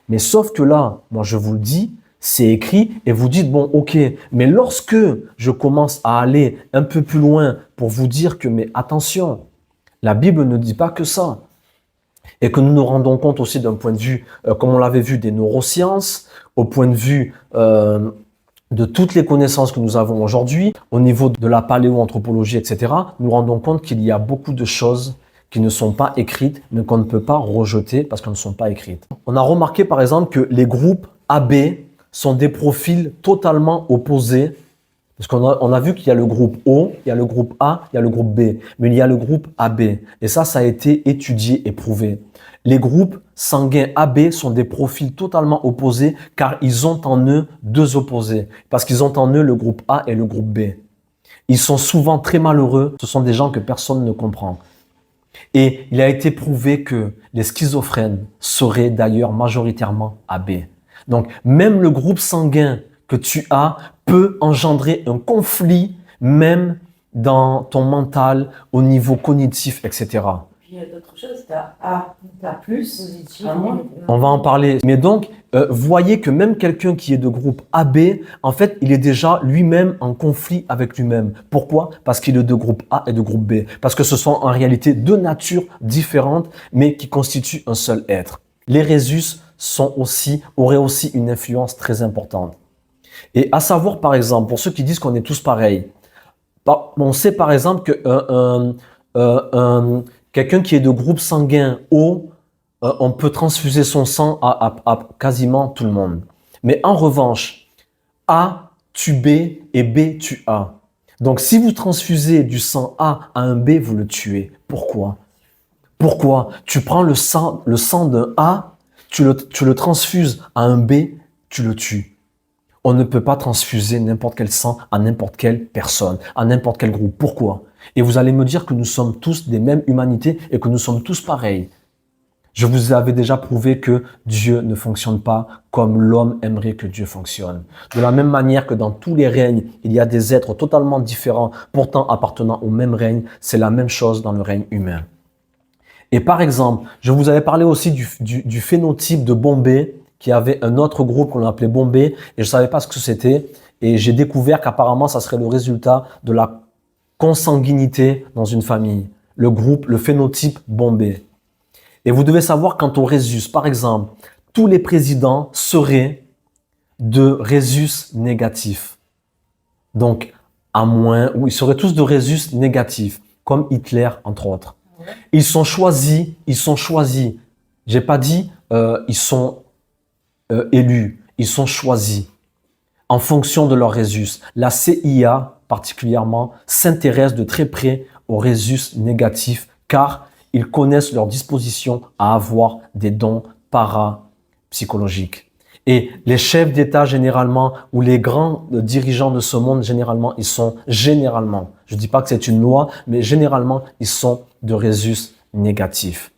Mais sauf que là, moi je vous le dis, c'est écrit et vous dites, bon, ok, mais lorsque je commence à aller un peu plus loin pour vous dire que, mais attention, la Bible ne dit pas que ça. Et que nous nous rendons compte aussi d'un point de vue, comme on l'avait vu, des neurosciences, au point de vue de toutes les connaissances que nous avons aujourd'hui, au niveau de la paléoanthropologie, etc., nous rendons compte qu'il y a beaucoup de choses qui ne sont pas écrites, mais qu'on ne peut pas rejeter parce qu'elles ne sont pas écrites. On a remarqué par exemple que les groupes AB sont des profils totalement opposés, parce qu'on a vu qu'il y a le groupe O, il y a le groupe A, il y a le groupe B, mais il y a le groupe AB. Et ça a été étudié et prouvé. Les groupes sanguins AB sont des profils totalement opposés car ils ont en eux deux opposés. Parce qu'ils ont en eux le groupe A et le groupe B. Ils sont souvent très malheureux. Ce sont des gens que personne ne comprend. Et il a été prouvé que les schizophrènes seraient d'ailleurs majoritairement AB. Donc même le groupe sanguin que tu as peut engendrer un conflit même dans ton mental, au niveau cognitif, etc. Il y a d'autres choses, t'as A, t'as plus, Positif. à moins. On va en parler. Mais donc, voyez que même quelqu'un qui est de groupe AB, en fait, il est déjà lui-même en conflit avec lui-même. Pourquoi? Parce qu'il est de groupe A et de groupe B. Parce que ce sont en réalité deux natures différentes, mais qui constituent un seul être. Les Rhésus auraient aussi une influence très importante. Et à savoir, par exemple, pour ceux qui disent qu'on est tous pareils, on sait par exemple que quelqu'un qui est de groupe sanguin O, on peut transfuser son sang à quasiment tout le monde. Mais en revanche, A tue B et B tue A. Donc si vous transfusez du sang A à un B, vous le tuez. Pourquoi? Pourquoi? Tu prends le sang d'un A, tu le transfuses à un B, tu le tues. On ne peut pas transfuser n'importe quel sang à n'importe quelle personne, à n'importe quel groupe. Pourquoi? Et vous allez me dire que nous sommes tous des mêmes humanités et que nous sommes tous pareils. Je vous avais déjà prouvé que Dieu ne fonctionne pas comme l'homme aimerait que Dieu fonctionne. De la même manière que dans tous les règnes, il y a des êtres totalement différents, pourtant appartenant au même règne, c'est la même chose dans le règne humain. Et par exemple, je vous avais parlé aussi du phénotype de Bombay, qui avait un autre groupe qu'on appelait Bombay, et je ne savais pas ce que c'était, et j'ai découvert qu'apparemment, ça serait le résultat de la consanguinité dans une famille. Le phénotype Bombay. Et vous devez savoir, quant au Rhésus, par exemple, tous les présidents seraient de Rhésus négatifs. Donc, à moins, ou ils seraient tous de Rhésus négatifs, comme Hitler, entre autres. Ils sont choisis. J'ai pas dit ils sont élus, ils sont choisis en fonction de leur Rhésus. La CIA, particulièrement, s'intéresse de très près aux Rhésus négatifs, car ils connaissent leur disposition à avoir des dons parapsychologiques. Et les chefs d'État, généralement, ou les grands dirigeants de ce monde, généralement, je dis pas que c'est une loi, mais généralement, ils sont de Rhésus négatifs.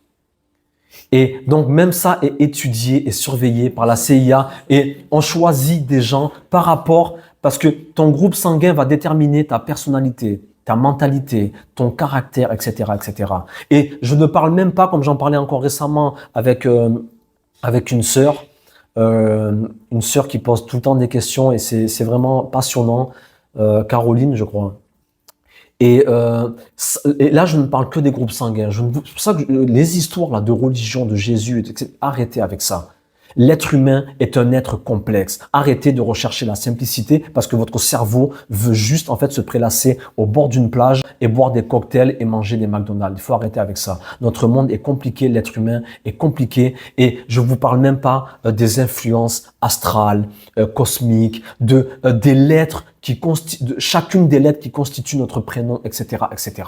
Et donc, même ça est étudié et surveillé par la CIA, et on choisit des gens par rapport, parce que ton groupe sanguin va déterminer ta personnalité, ta mentalité, ton caractère, etc., etc. Et je ne parle même pas, comme j'en parlais encore récemment avec une sœur qui pose tout le temps des questions, et c'est vraiment passionnant, Caroline, je crois. Et là, je ne parle que des groupes sanguins. C'est pour ça que les histoires là de religion, de Jésus, arrêtez avec ça. L'être humain est un être complexe. Arrêtez de rechercher la simplicité parce que votre cerveau veut juste en fait se prélasser au bord d'une plage et boire des cocktails et manger des McDonald's. Il faut arrêter avec ça. Notre monde est compliqué, l'être humain est compliqué, et je vous parle même pas des influences astrales, cosmiques, des lettres chacune des lettres qui constituent notre prénom, etc., etc.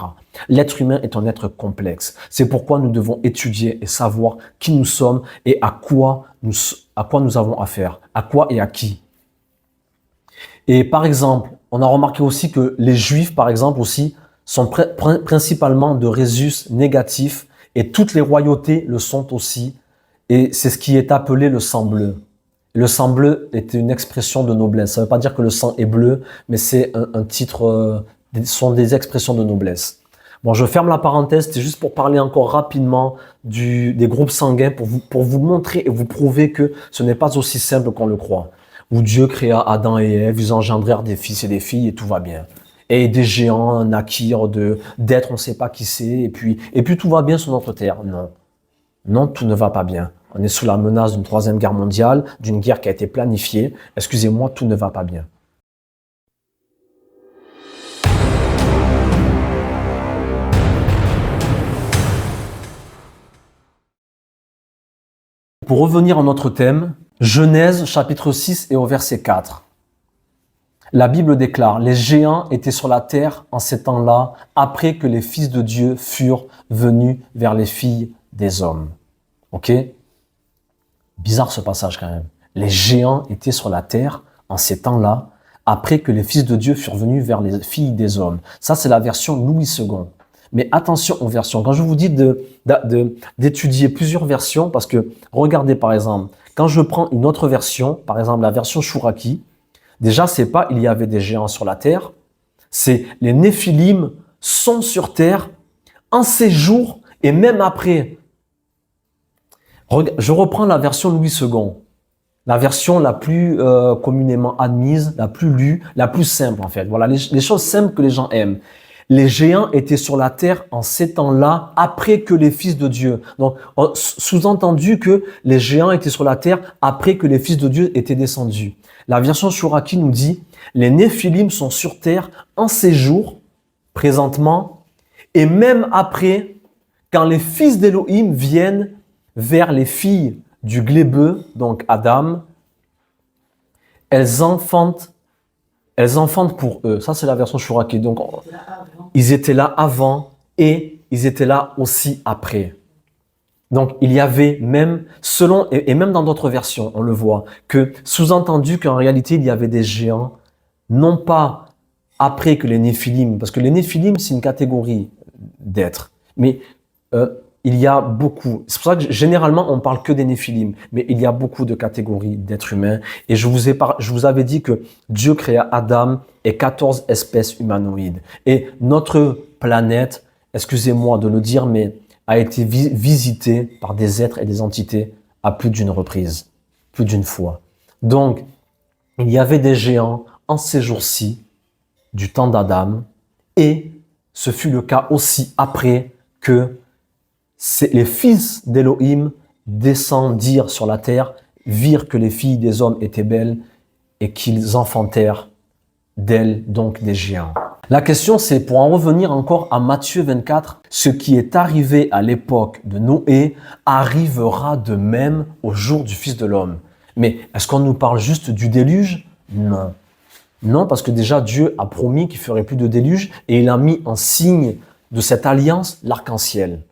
L'être humain est un être complexe. C'est pourquoi nous devons étudier et savoir qui nous sommes et à quoi nous avons affaire, à quoi et à qui. Et par exemple, on a remarqué aussi que les Juifs, par exemple, aussi, sont principalement de Rhésus négatifs, et toutes les royautés le sont aussi, et c'est ce qui est appelé le sang bleu. Le sang bleu est une expression de noblesse. Ça ne veut pas dire que le sang est bleu, mais c'est un titre, ce sont des expressions de noblesse. Bon, je ferme la parenthèse, c'est juste pour parler encore rapidement des groupes sanguins, pour vous montrer et vous prouver que ce n'est pas aussi simple qu'on le croit. Où Dieu créa Adam et Ève, ils engendrèrent des fils et des filles et tout va bien. Et des géants naquirent d'êtres, on ne sait pas qui c'est, et puis tout va bien sur notre terre. Non. Non, tout ne va pas bien. On est sous la menace d'une troisième guerre mondiale, d'une guerre qui a été planifiée. Excusez-moi, tout ne va pas bien. Pour revenir à notre thème, Genèse chapitre 6 et au verset 4. La Bible déclare: les géants étaient sur la terre en ces temps-là, après que les fils de Dieu furent venus vers les filles des hommes. Ok? Bizarre ce passage quand même. Les géants étaient sur la terre en ces temps-là, après que les fils de Dieu furent venus vers les filles des hommes. Ça, c'est la version Louis II. Mais attention aux versions. Quand je vous dis d'étudier plusieurs versions, parce que regardez par exemple, quand je prends une autre version, par exemple la version Chouraki, déjà c'est pas il y avait des géants sur la terre, c'est les Néphilim sont sur terre en ces jours et même après. Je reprends la version Louis II, la version la plus communément admise, la plus lue, la plus simple en fait. Voilà les choses simples que les gens aiment. Les géants étaient sur la terre en ces temps-là, après que les fils de Dieu. Donc, sous-entendu que les géants étaient sur la terre après que les fils de Dieu étaient descendus. La version Chouraki nous dit: les Néphilim sont sur terre en ces jours, présentement, et même après, quand les fils d'Élohim viennent vers les filles du glébeux, donc Adam, elles enfantent pour eux. Ça, c'est la version Chouraki. Donc, ils étaient là avant et ils étaient là aussi après. Donc, il y avait même, et même dans d'autres versions, on le voit, que sous-entendu qu'en réalité, il y avait des géants, non pas après que les Néphilim, parce que les Néphilim, c'est une catégorie d'êtres, mais il y a beaucoup, c'est pour ça que généralement on parle que des Néphilim, mais il y a beaucoup de catégories d'êtres humains, et je vous avais dit que Dieu créa Adam et 14 espèces humanoïdes, et notre planète, excusez-moi de le dire, mais a été visitée par des êtres et des entités à plus d'une reprise, plus d'une fois. Donc, il y avait des géants en ces jours-ci, du temps d'Adam, et ce fut le cas aussi après que les fils d'Élohim descendirent sur la terre, virent que les filles des hommes étaient belles et qu'ils enfantèrent d'elles donc des géants. La question c'est, pour en revenir encore à Matthieu 24, ce qui est arrivé à l'époque de Noé arrivera de même au jour du Fils de l'homme. Mais est-ce qu'on nous parle juste du déluge? Non. Non, parce que déjà Dieu a promis qu'il ne ferait plus de déluge et il a mis en signe de cette alliance l'arc-en-ciel.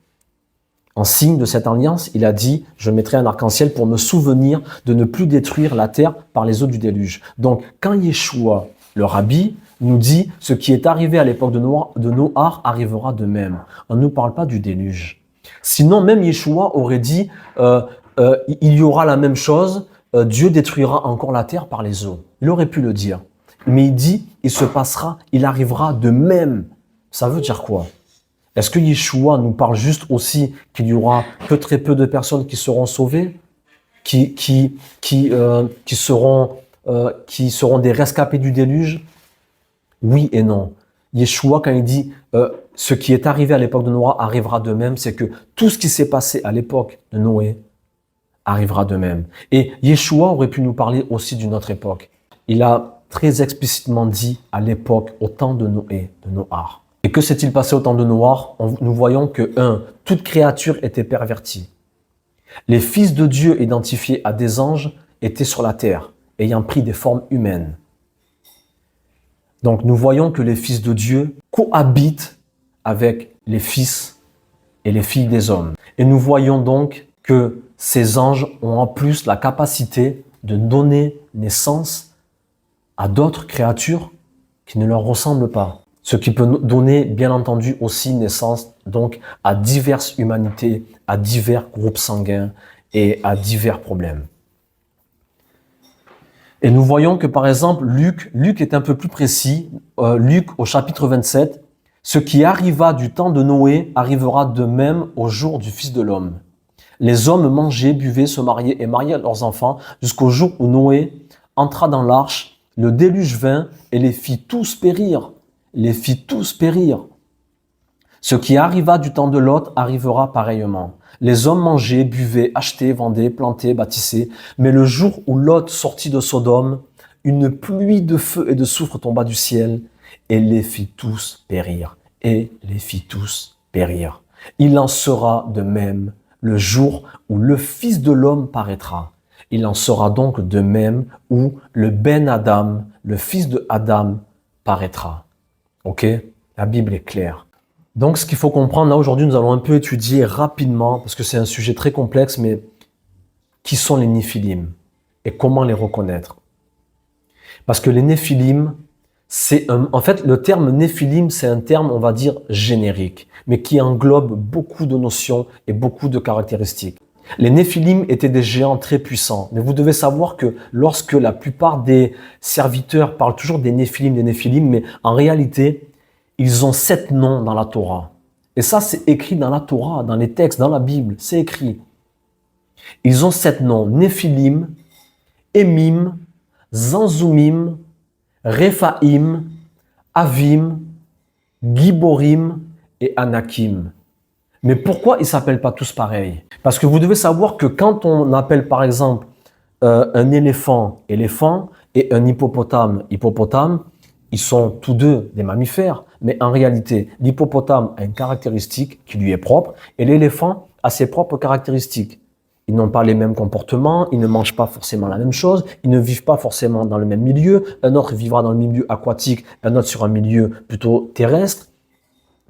En signe de cette alliance, il a dit « Je mettrai un arc-en-ciel pour me souvenir de ne plus détruire la terre par les eaux du déluge. » Donc, quand Yeshua, le rabbi, nous dit « Ce qui est arrivé à l'époque de Noach arrivera de même. » On ne nous parle pas du déluge. Sinon, même Yeshua aurait dit il y aura la même chose, Dieu détruira encore la terre par les eaux. Il aurait pu le dire. Mais il dit « Il se passera, il arrivera de même. » Ça veut dire quoi? Est-ce que Yeshua nous parle juste aussi qu'il y aura que très peu de personnes qui seront sauvées, qui seront des rescapés du déluge? Oui et non. Yeshua, quand il dit ce qui est arrivé à l'époque de Noé arrivera de même, c'est que tout ce qui s'est passé à l'époque de Noé arrivera de même. Et Yeshua aurait pu nous parler aussi d'une autre époque. Il a très explicitement dit à l'époque, au temps de Noé, de Noach. Et que s'est-il passé au temps de Noach? Nous voyons que, 1. Toute créature était pervertie. Les fils de Dieu identifiés à des anges étaient sur la terre, ayant pris des formes humaines. Donc nous voyons que les fils de Dieu cohabitent avec les fils et les filles des hommes. Et nous voyons donc que ces anges ont en plus la capacité de donner naissance à d'autres créatures qui ne leur ressemblent pas. Ce qui peut donner, bien entendu, aussi naissance donc à diverses humanités, à divers groupes sanguins et à divers problèmes. Et nous voyons que, par exemple, Luc est un peu plus précis. Luc, au chapitre 27, « Ce qui arriva du temps de Noé arrivera de même au jour du Fils de l'homme. Les hommes mangeaient, buvaient, se mariaient et mariaient leurs enfants jusqu'au jour où Noé entra dans l'arche. Le déluge vint et les fit tous périr. Les fit tous périr. Ce qui arriva du temps de Lot arrivera pareillement. Les hommes mangeaient, buvaient, achetaient, vendaient, plantaient, bâtissaient. Mais le jour où Lot sortit de Sodome, une pluie de feu et de soufre tomba du ciel et les fit tous périr. Et les fit tous périr. Il en sera de même le jour où le Fils de l'homme paraîtra. Il en sera donc de même où le Ben Adam, le fils de Adam, paraîtra. Ok? La Bible est claire. Donc, ce qu'il faut comprendre, là, aujourd'hui, nous allons un peu étudier rapidement, parce que c'est un sujet très complexe, mais qui sont les Néphilim et comment les reconnaître? Parce que les Néphilim, en fait, le terme Néphilim, c'est un terme, on va dire, générique, mais qui englobe beaucoup de notions et beaucoup de caractéristiques. Les Néphilim étaient des géants très puissants, mais vous devez savoir que lorsque la plupart des serviteurs parlent toujours des Néphilim, mais en réalité, ils ont 7 noms dans la Torah. Et ça, c'est écrit dans la Torah, dans les textes, dans la Bible, c'est écrit. Ils ont 7 noms, Néphilim, Emim, Zanzumim, Rephaim, Avim, Giborim et Anakim. Mais pourquoi ils ne s'appellent pas tous pareil? Parce que vous devez savoir que quand on appelle par exemple un éléphant, éléphant, et un hippopotame, hippopotame, ils sont tous deux des mammifères, mais en réalité, l'hippopotame a une caractéristique qui lui est propre, et l'éléphant a ses propres caractéristiques. Ils n'ont pas les mêmes comportements, ils ne mangent pas forcément la même chose, ils ne vivent pas forcément dans le même milieu, un autre vivra dans le milieu aquatique, un autre sur un milieu plutôt terrestre.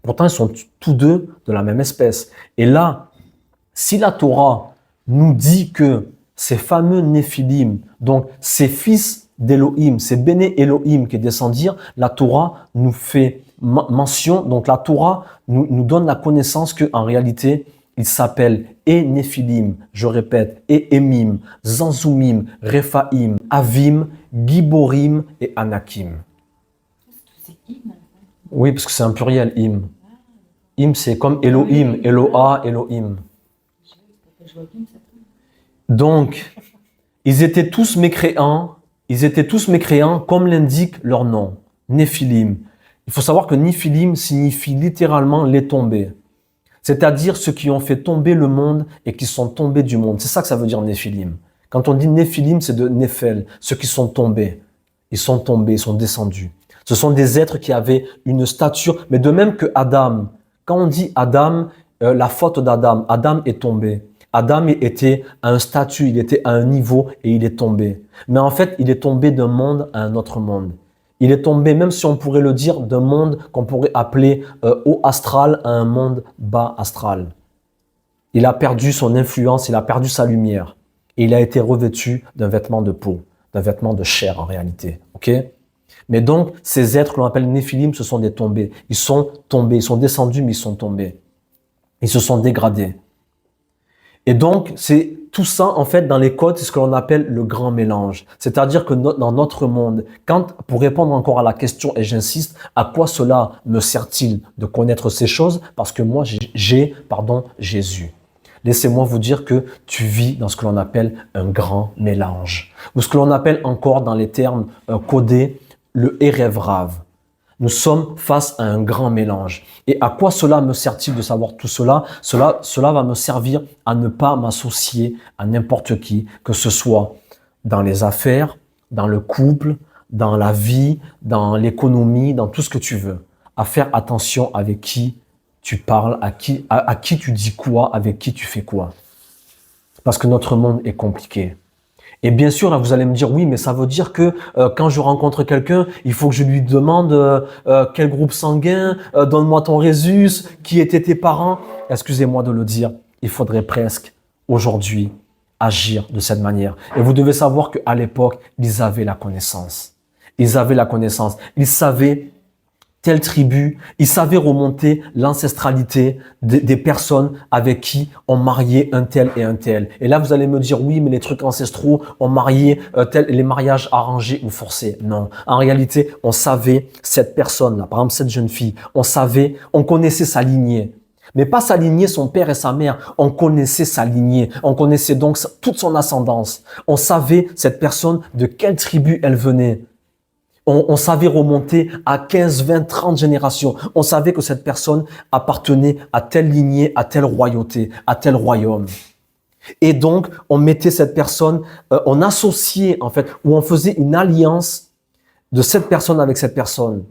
Pourtant, ils sont tous deux de la même espèce. Et là, si la Torah nous dit que ces fameux Néphilim, donc ces fils d'Élohim, ces béné Elohim qui descendirent, la Torah nous fait mention, donc la Torah nous donne la connaissance qu'en réalité, ils s'appellent et Néphilim, je répète, et Emim, Zanzumim, Rephaim, Avim, Giborim et Anakim. C'est Im. Oui, parce que c'est un pluriel, Im. Im, c'est comme Elohim, Eloah, Elohim. Donc, ils étaient tous mécréants comme l'indique leur nom, Néphilim. Il faut savoir que Néphilim signifie littéralement les tombés. C'est-à-dire ceux qui ont fait tomber le monde et qui sont tombés du monde. C'est ça que ça veut dire Néphilim. Quand on dit Néphilim, c'est de Néphel, ceux qui sont tombés. Ils sont tombés, ils sont descendus. Ce sont des êtres qui avaient une stature, mais de même que Adam. Quand on dit Adam, la faute d'Adam, Adam est tombé. Adam était à un statut, il était à un niveau et il est tombé. Mais en fait, il est tombé d'un monde à un autre monde. Il est tombé, même si on pourrait le dire, d'un monde qu'on pourrait appeler haut astral à un monde bas astral. Il a perdu son influence, il a perdu sa lumière. Et il a été revêtu d'un vêtement de peau, d'un vêtement de chair en réalité. Ok ? Mais donc, ces êtres que l'on appelle Néphilim, ce sont des tombés. Ils sont tombés, ils sont descendus, mais ils sont tombés. Ils se sont dégradés. Et donc, c'est tout ça, en fait, dans les codes, c'est ce que l'on appelle le grand mélange. C'est-à-dire que dans notre monde, pour répondre encore à la question, et j'insiste, à quoi cela me sert-il de connaître ces choses? Parce que moi, j'ai Jésus. Laissez-moi vous dire que tu vis dans ce que l'on appelle un grand mélange. Ou ce que l'on appelle encore dans les termes codés, le Erev Rav. Nous sommes face à un grand mélange. Et à quoi cela me sert-il de savoir tout cela? Cela va me servir à ne pas m'associer à n'importe qui, que ce soit dans les affaires, dans le couple, dans la vie, dans l'économie, dans tout ce que tu veux. À faire attention avec qui tu parles, à qui tu dis quoi, avec qui tu fais quoi. Parce que notre monde est compliqué. Et bien sûr, là, vous allez me dire, oui, mais ça veut dire que quand je rencontre quelqu'un, il faut que je lui demande quel groupe sanguin, donne-moi ton Rhésus, qui étaient tes parents. Excusez-moi de le dire, il faudrait presque aujourd'hui agir de cette manière. Et vous devez savoir qu'à l'époque, ils avaient la connaissance. Ils avaient la connaissance. Ils savaient telle tribu, ils savaient remonter l'ancestralité des personnes avec qui on mariait un tel et un tel. Et là, vous allez me dire, oui, mais les trucs ancestraux, on mariait les mariages arrangés ou forcés. Non. En réalité, on savait cette personne-là, par exemple, cette jeune fille, on connaissait sa lignée. Mais pas sa lignée, son père et sa mère. On connaissait sa lignée. On connaissait donc toute son ascendance. On savait cette personne de quelle tribu elle venait. On savait remonter à 15, 20, 30 générations. On savait que cette personne appartenait à telle lignée, à telle royauté, à tel royaume. Et donc, on mettait cette personne, on associait en fait, ou on faisait une alliance de cette personne avec cette personne.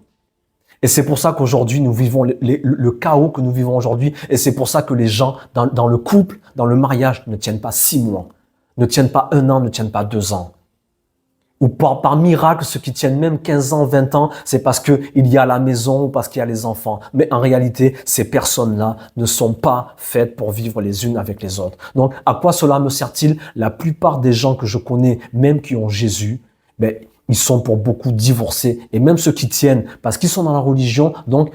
Et c'est pour ça qu'aujourd'hui, nous vivons le chaos que nous vivons aujourd'hui. Et c'est pour ça que les gens, dans le couple, dans le mariage, ne tiennent pas 6 mois, ne tiennent pas 1 an, ne tiennent pas 2 ans. Ou par miracle, ceux qui tiennent même 15 ans, 20 ans, c'est parce qu'il y a la maison ou parce qu'il y a les enfants. Mais en réalité, ces personnes-là ne sont pas faites pour vivre les unes avec les autres. Donc, à quoi cela me sert-il? La plupart des gens que je connais, même qui ont Jésus, ils sont pour beaucoup divorcés. Et même ceux qui tiennent, parce qu'ils sont dans la religion, donc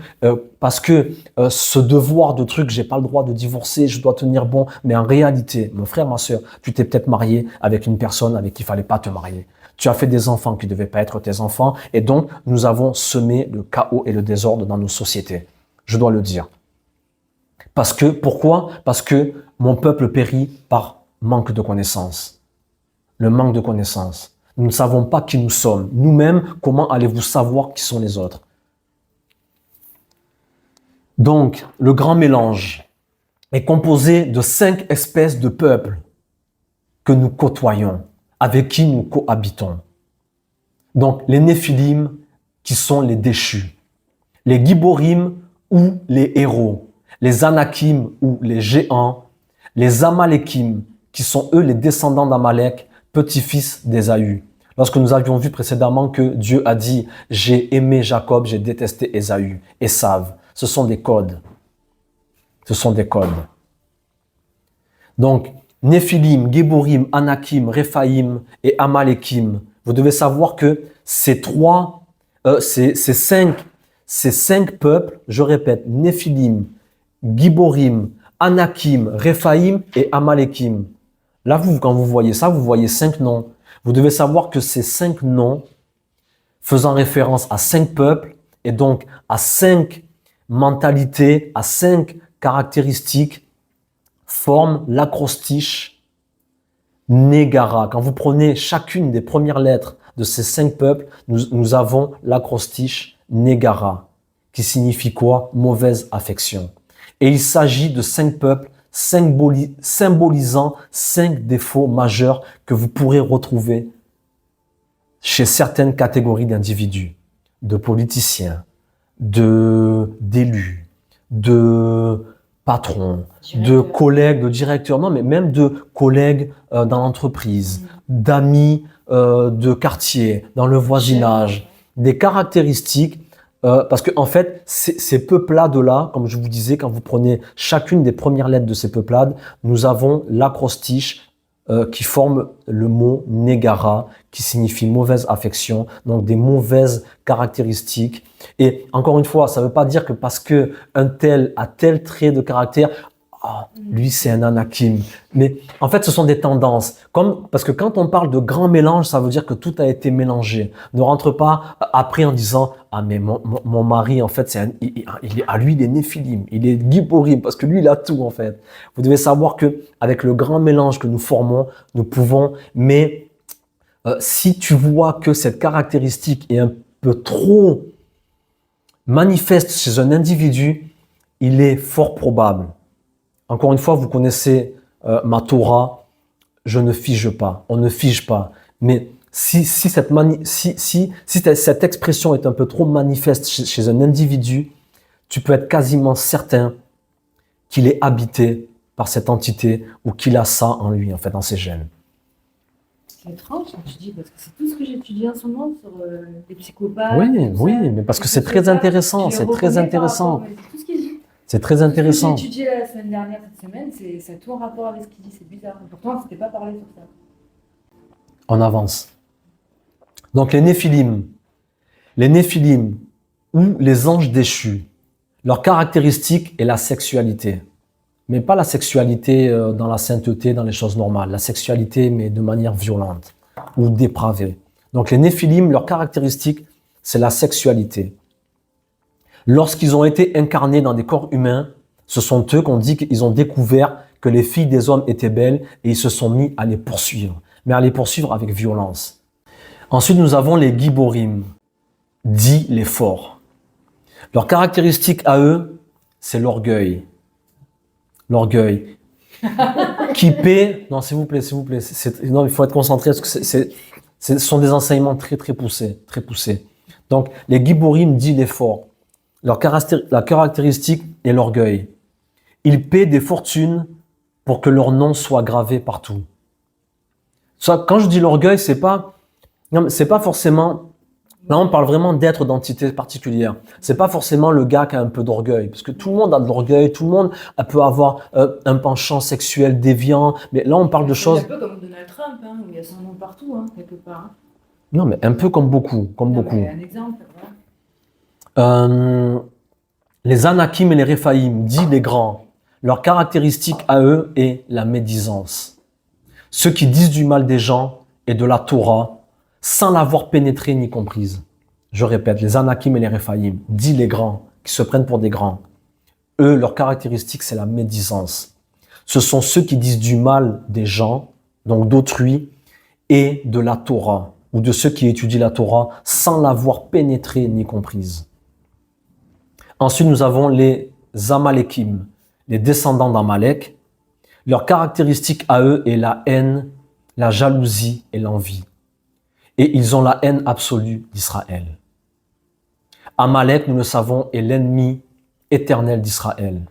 parce que ce devoir de truc, j'ai pas le droit de divorcer, je dois tenir bon. Mais en réalité, mon frère, ma sœur, tu t'es peut-être marié avec une personne avec qui il fallait pas te marier. Tu as fait des enfants qui ne devaient pas être tes enfants. Et donc, nous avons semé le chaos et le désordre dans nos sociétés. Je dois le dire. Pourquoi? Parce que mon peuple périt par manque de connaissances. Le manque de connaissances. Nous ne savons pas qui nous sommes. Nous-mêmes, comment allez-vous savoir qui sont les autres? Donc, le grand mélange est composé de 5 espèces de peuples que nous côtoyons, avec qui nous cohabitons. Donc, les Néphilim, qui sont les déchus, les Giborim ou les héros, les Anakim ou les géants, les Amalekim, qui sont eux les descendants d'Amalek, petits-fils d'Ésaü. Lorsque nous avions vu précédemment que Dieu a dit « J'ai aimé Jacob, j'ai détesté Ésaü », Esav, ce sont des codes. Ce sont des codes. Donc, Néphilim, Géborim, Anakim, Réphaïm et Amalekim. Vous devez savoir que ces 5 peuples, je répète, Néphilim, Giborim, Anakim, Réphaïm et Amalekim. Là, quand vous voyez ça, vous voyez 5 noms. Vous devez savoir que ces 5 noms, faisant référence à 5 peuples et donc à 5 mentalités, à 5 caractéristiques, forment l'acrostiche Négara. Quand vous prenez chacune des premières lettres de ces 5 peuples, nous avons l'acrostiche Négara, qui signifie quoi? Mauvaise affection. Et il s'agit de 5 peuples symbolisant 5 défauts majeurs que vous pourrez retrouver chez certaines catégories d'individus, de politiciens, d'élus, de patrons, de collègues, de directeurs, non, mais même de collègues dans l'entreprise, d'amis de quartier, dans le voisinage, des caractéristiques, parce que en fait, ces peuplades-là, comme je vous disais, quand vous prenez chacune des premières lettres de ces peuplades, nous avons l'acrostiche qui forme le mot négara, qui signifie mauvaise affection, donc des mauvaises caractéristiques. Et encore une fois, ça ne veut pas dire que parce que un tel a tel trait de caractère, lui c'est un anakim. Mais en fait, ce sont des tendances. Parce que quand on parle de grand mélange, ça veut dire que tout a été mélangé. Ne rentre pas après en disant mais mon mari en fait lui il est néphilim, il est giborim, parce que lui il a tout en fait. Vous devez savoir que avec le grand mélange que nous formons, nous pouvons. Mais si tu vois que cette caractéristique est un peu trop manifeste chez un individu, il est fort probable. Encore une fois, vous connaissez ma Torah, je ne fige pas, on ne fige pas. Mais si cette expression est un peu trop manifeste chez un individu, tu peux être quasiment certain qu'il est habité par cette entité ou qu'il a ça en lui, en fait, dans ses gènes. C'est étrange, je dis, parce que c'est tout ce que j'étudie en ce moment sur les psychopathes. Oui, mais parce que c'est très intéressant, c'est très intéressant. C'est tout ce qu'il dit. C'est très intéressant. Ce que j'ai étudié la semaine dernière, cette semaine, ça a tout en rapport avec ce qu'il dit, c'est bizarre. Pourtant, on ne s'était pas parlé sur ça. On avance. Donc les néphilim ou les anges déchus, leur caractéristique est la sexualité. Mais pas la sexualité dans la sainteté, dans les choses normales. La sexualité, mais de manière violente ou dépravée. Donc les néphilim, leur caractéristique, c'est la sexualité. Lorsqu'ils ont été incarnés dans des corps humains, ce sont eux qu'on dit qu'ils ont découvert que les filles des hommes étaient belles et ils se sont mis à les poursuivre, mais à les poursuivre avec violence. Ensuite, nous avons les giborim, dits les forts. Leur caractéristique à eux, c'est l'orgueil. L'orgueil. Qui paie... Non, s'il vous plaît. Non, il faut être concentré parce que ce sont des enseignements très poussés. Donc, les giborim, dits les forts. La caractéristique est l'orgueil. Ils paient des fortunes pour que leur nom soit gravé partout. Quand je dis l'orgueil, c'est pas forcément. Là, on parle vraiment d'être d'entité particulière. C'est pas forcément le gars qui a un peu d'orgueil, parce que tout le monde a de l'orgueil, tout le monde peut avoir un penchant sexuel déviant. Mais là, on parle de choses. C'est un peu comme Donald Trump, où il y a son nom partout, quelque part. Non, mais un peu comme beaucoup, Un exemple. Voilà. Les Anakim et les Réphaïm, dits les grands, leur caractéristique à eux est la médisance. Ceux qui disent du mal des gens et de la Torah sans l'avoir pénétrée ni comprise. Je répète, les Anakim et les Réphaïm, dits les grands, qui se prennent pour des grands. Eux, leur caractéristique, c'est la médisance. Ce sont ceux qui disent du mal des gens, donc d'autrui, et de la Torah, ou de ceux qui étudient la Torah sans l'avoir pénétrée ni comprise. Ensuite, nous avons les Amalekim, les descendants d'Amalek. Leur caractéristique à eux est la haine, la jalousie et l'envie. Et ils ont la haine absolue d'Israël. Amalek, nous le savons, est l'ennemi éternel d'Israël.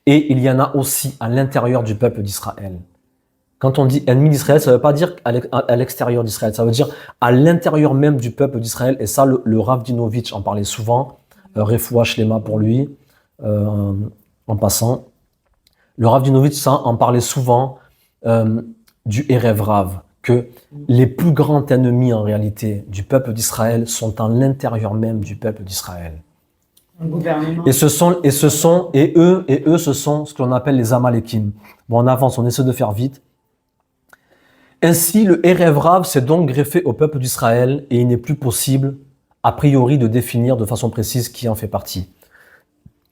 Et il y en a aussi à l'intérieur du peuple d'Israël. Quand on dit ennemi d'Israël, ça ne veut pas dire à l'extérieur d'Israël, ça veut dire à l'intérieur même du peuple d'Israël. Et ça, le Rav Dinovitch en parlait souvent. Refoua Shlema pour lui, en passant. Le Rav Dinovitch en parlait souvent du Erev Rav, que les plus grands ennemis en réalité du peuple d'Israël sont à l'intérieur même du peuple d'Israël. Un gouvernement. Et eux, ce sont ce qu'on appelle les Amalekim. Bon, on avance, on essaie de faire vite. Ainsi, le Erev Rav s'est donc greffé au peuple d'Israël et il n'est plus possible, a priori, de définir de façon précise qui en fait partie.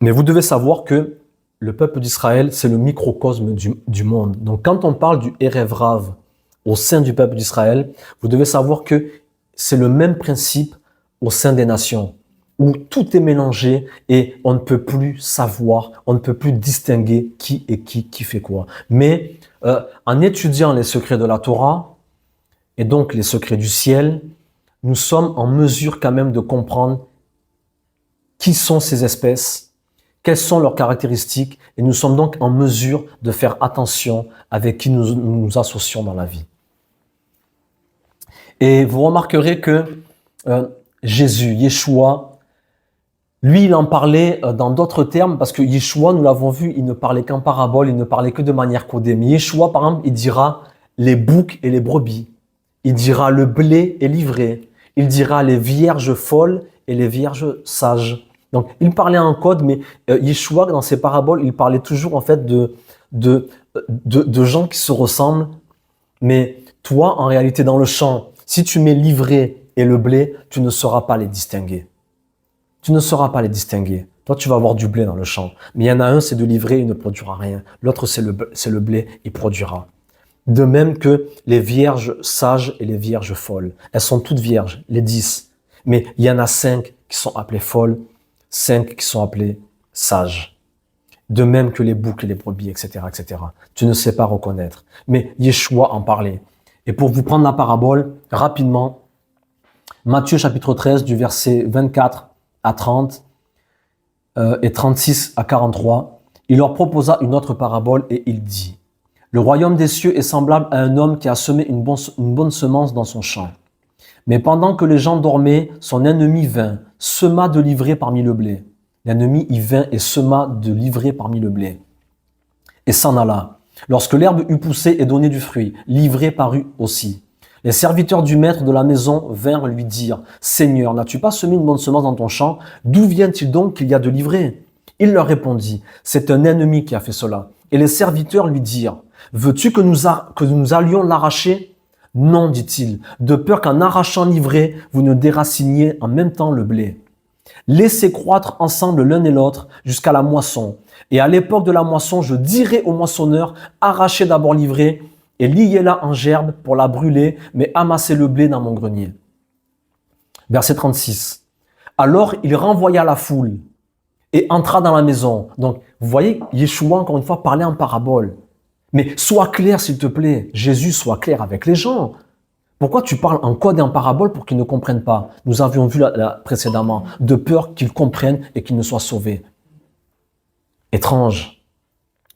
Mais vous devez savoir que le peuple d'Israël, c'est le microcosme du monde. Donc, quand on parle du Erev Rav au sein du peuple d'Israël, vous devez savoir que c'est le même principe au sein des nations, où tout est mélangé et on ne peut plus savoir, on ne peut plus distinguer qui est qui fait quoi. Mais en étudiant les secrets de la Torah, et donc les secrets du ciel, nous sommes en mesure quand même de comprendre qui sont ces espèces, quelles sont leurs caractéristiques, et nous sommes donc en mesure de faire attention avec qui nous associons dans la vie. Et vous remarquerez que Jésus, Yeshua, lui, il en parlait dans d'autres termes, parce que Yeshua, nous l'avons vu, il ne parlait qu'en parabole, il ne parlait que de manière codée. Mais Yeshua, par exemple, il dira les boucs et les brebis. Il dira le blé et l'ivraie. Il dira les vierges folles et les vierges sages. Donc, il parlait en code, mais Yeshua, dans ses paraboles, il parlait toujours en fait de gens qui se ressemblent. Mais toi, en réalité, dans le champ, si tu mets l'ivraie et le blé, tu ne sauras pas les distinguer. Tu ne sauras pas les distinguer. Toi, tu vas avoir du blé dans le champ. Mais il y en a un, c'est de l'ivraie, il ne produira rien. L'autre, c'est le blé, il produira. De même que les vierges sages et les vierges folles. Elles sont toutes vierges, les 10. Mais il y en a 5 qui sont appelées folles, 5 qui sont appelées sages. De même que les boucs et les brebis, etc., etc. Tu ne sais pas reconnaître. Mais Yeshua en parlait. Et pour vous prendre la parabole, rapidement, Matthieu chapitre 13, du verset 24 à 30 et 36 à 43, il leur proposa une autre parabole et il dit: le royaume des cieux est semblable à un homme qui a semé une bonne semence dans son champ. Mais pendant que les gens dormaient, son ennemi vint, sema de l'ivraie parmi le blé. L'ennemi y vint et sema de l'ivraie parmi le blé. Et s'en alla. Lorsque l'herbe eut poussé et donné du fruit, l'ivraie parut aussi. Les serviteurs du maître de la maison vinrent lui dire: Seigneur, n'as-tu pas semé une bonne semence dans ton champ? D'où vient-il donc qu'il y a de l'ivraie? Il leur répondit: c'est un ennemi qui a fait cela. Et les serviteurs lui dirent: veux-tu que nous allions l'arracher? Non, dit-il, de peur qu'en arrachant l'ivraie, vous ne déraciniez en même temps le blé. Laissez croître ensemble l'un et l'autre jusqu'à la moisson. Et à l'époque de la moisson, je dirai au moissonneur: arrachez d'abord l'ivraie et liez-la en gerbe pour la brûler, mais amassez le blé dans mon grenier. Verset 36. Alors il renvoya la foule et entra dans la maison. Donc, vous voyez, Yeshua, encore une fois, parlait en parabole. Mais sois clair, s'il te plaît. Jésus, sois clair avec les gens. Pourquoi tu parles en code et en parabole pour qu'ils ne comprennent pas? Nous avions vu précédemment, de peur qu'ils comprennent et qu'ils ne soient sauvés. Étrange.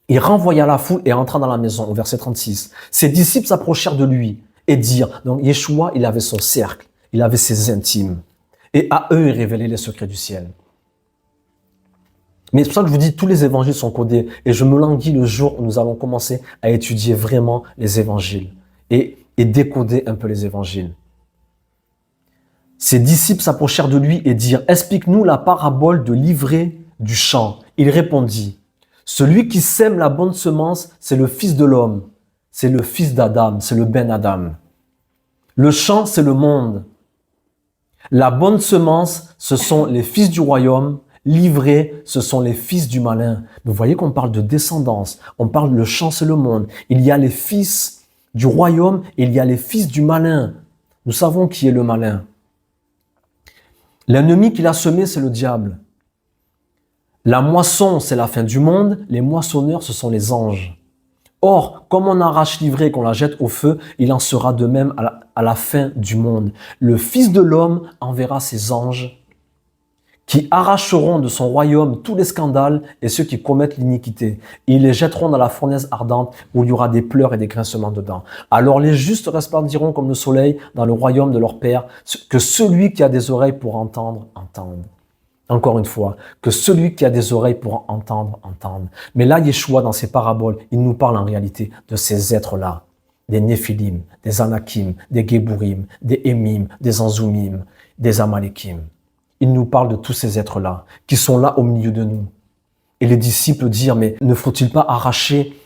Il renvoya la foule et entra dans la maison, au verset 36. Ses disciples s'approchèrent de lui et dirent, donc Yeshua, il avait son cercle, il avait ses intimes. Et à eux, il révélait les secrets du ciel. Mais c'est pour ça que je vous dis, tous les évangiles sont codés. Et je me languis le jour où nous allons commencer à étudier vraiment les évangiles et décoder un peu les évangiles. Ses disciples s'approchèrent de lui et dirent: explique-nous la parabole de l'ivraie du champ. Il répondit: celui qui sème la bonne semence, c'est le Fils de l'homme. C'est le fils d'Adam, c'est le Ben Adam. Le champ, c'est le monde. La bonne semence, ce sont les fils du royaume. L'ivraie, ce sont les fils du malin. Vous voyez qu'on parle de descendance. On parle de le champ, c'est le monde. Il y a les fils du royaume et il y a les fils du malin. Nous savons qui est le malin. L'ennemi qu'il a semé, c'est le diable. La moisson, c'est la fin du monde. Les moissonneurs, ce sont les anges. Or, comme on arrache l'ivraie et qu'on la jette au feu, il en sera de même à la fin du monde. Le Fils de l'homme enverra ses anges qui arracheront de son royaume tous les scandales et ceux qui commettent l'iniquité. Ils les jetteront dans la fournaise ardente où il y aura des pleurs et des grincements dedans. Alors les justes resplendiront comme le soleil dans le royaume de leur Père. Que celui qui a des oreilles pour entendre, entende. Encore une fois, que celui qui a des oreilles pour entendre, entende. Mais là, Yeshua, dans ses paraboles, il nous parle en réalité de ces êtres-là. Des Néphilim, des Anakim, des Geburim, des Emim, des Anzumim, des Amalekim. Il nous parle de tous ces êtres-là, qui sont là au milieu de nous. Et les disciples dirent: mais ne faut-il pas arracher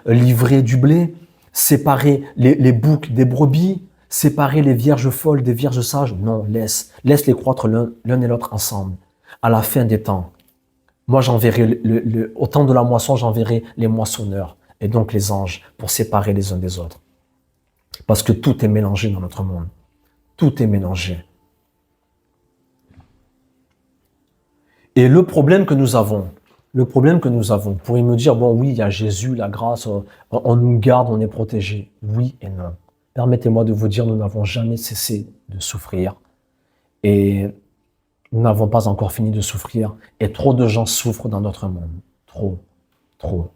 l'ivraie du blé, séparer les boucs des brebis, séparer les vierges folles des vierges sages? Non, laisse-les croître l'un et l'autre ensemble. À la fin des temps, moi j'enverrai, au temps de la moisson, j'enverrai les moissonneurs, et donc les anges, pour séparer les uns des autres. Parce que tout est mélangé dans notre monde. Tout est mélangé. Et le problème que nous avons, vous pourriez me dire: bon oui, il y a Jésus, la grâce, on nous garde, on est protégé. Oui et non. Permettez-moi de vous dire, nous n'avons jamais cessé de souffrir Et nous n'avons pas encore fini de souffrir. Et trop de gens souffrent dans notre monde. Trop, trop.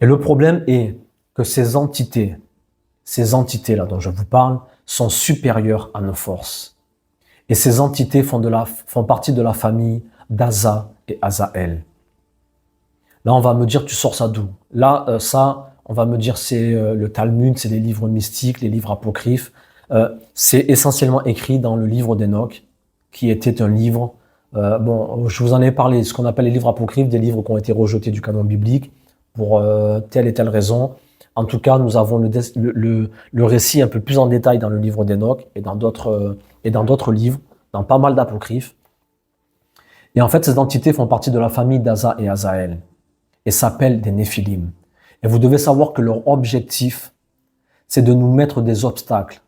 Et le problème est que ces entités-là dont je vous parle, sont supérieures à nos forces. Et ces entités font partie de la famille d'Aza et Azaël. Là, on va me dire, tu sors ça d'où? Là, ça, on va me dire, c'est le Talmud, c'est les livres mystiques, les livres apocryphes. C'est essentiellement écrit dans le livre d'Enoch, qui était un livre, je vous en ai parlé, ce qu'on appelle les livres apocryphes, des livres qui ont été rejetés du canon biblique pour telle et telle raison. En tout cas, nous avons le récit un peu plus en détail dans le livre d'Enoch et dans d'autres livres, dans pas mal d'apocryphes. Et en fait, ces entités font partie de la famille d'Aza et Azaël et s'appellent des Néphilim. Et vous devez savoir que leur objectif, c'est de nous mettre des obstacles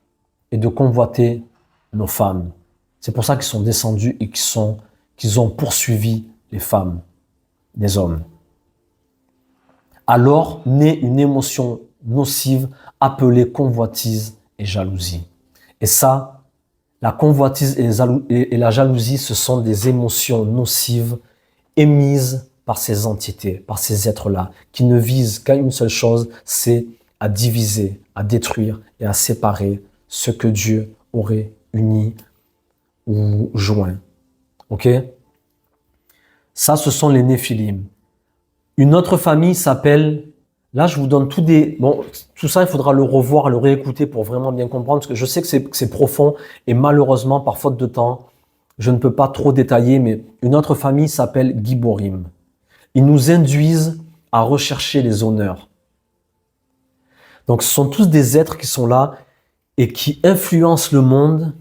et de convoiter nos femmes. C'est pour ça qu'ils sont descendus et qu'ils ont poursuivi les femmes des hommes. Alors naît une émotion nocive appelée convoitise et jalousie. Et ça, la convoitise et la jalousie, ce sont des émotions nocives émises par ces entités, par ces êtres-là, qui ne visent qu'à une seule chose, c'est à diviser, à détruire et à séparer ce que Dieu aurait uni ou joint. Ok? Ça, ce sont les Néphilim. Une autre famille s'appelle, là je vous donne tout ça il faudra le revoir, le réécouter pour vraiment bien comprendre, parce que je sais que c'est profond et malheureusement par faute de temps, je ne peux pas trop détailler, mais une autre famille s'appelle Giborim. Ils nous induisent à rechercher les honneurs. Donc ce sont tous des êtres qui sont là et qui influencent le monde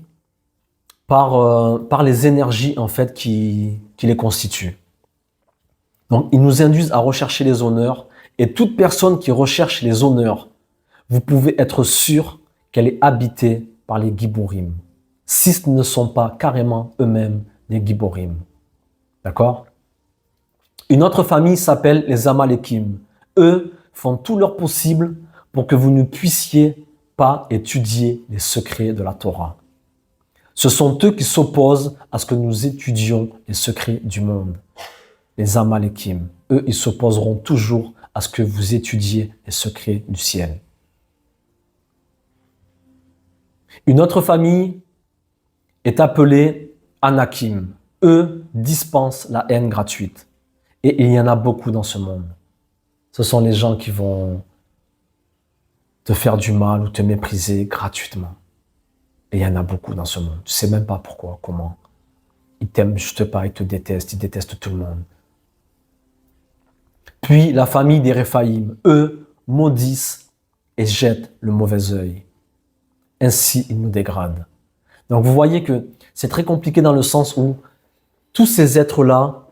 par les énergies en fait qui les constituent. Donc, ils nous induisent à rechercher les honneurs. Et toute personne qui recherche les honneurs, vous pouvez être sûr qu'elle est habitée par les Giborim. Si ce ne sont pas carrément eux-mêmes des Giborim. D'accord? Une autre famille s'appelle les Amalekim. Eux font tout leur possible pour que vous ne puissiez pas étudier les secrets de la Torah. Ce sont eux qui s'opposent à ce que nous étudions les secrets du monde. Les Amalekim, eux, ils s'opposeront toujours à ce que vous étudiez les secrets du ciel. Une autre famille est appelée Anakim. Eux dispensent la haine gratuite. Et il y en a beaucoup dans ce monde. Ce sont les gens qui vont te faire du mal ou te mépriser gratuitement. Et il y en a beaucoup dans ce monde. Tu ne sais même pas pourquoi, comment. Ils t'aiment juste pas, ils te détestent, ils détestent tout le monde. Puis la famille des Réphaïm, eux, maudissent et jettent le mauvais œil. Ainsi, ils nous dégradent. Donc vous voyez que c'est très compliqué dans le sens où tous ces êtres-là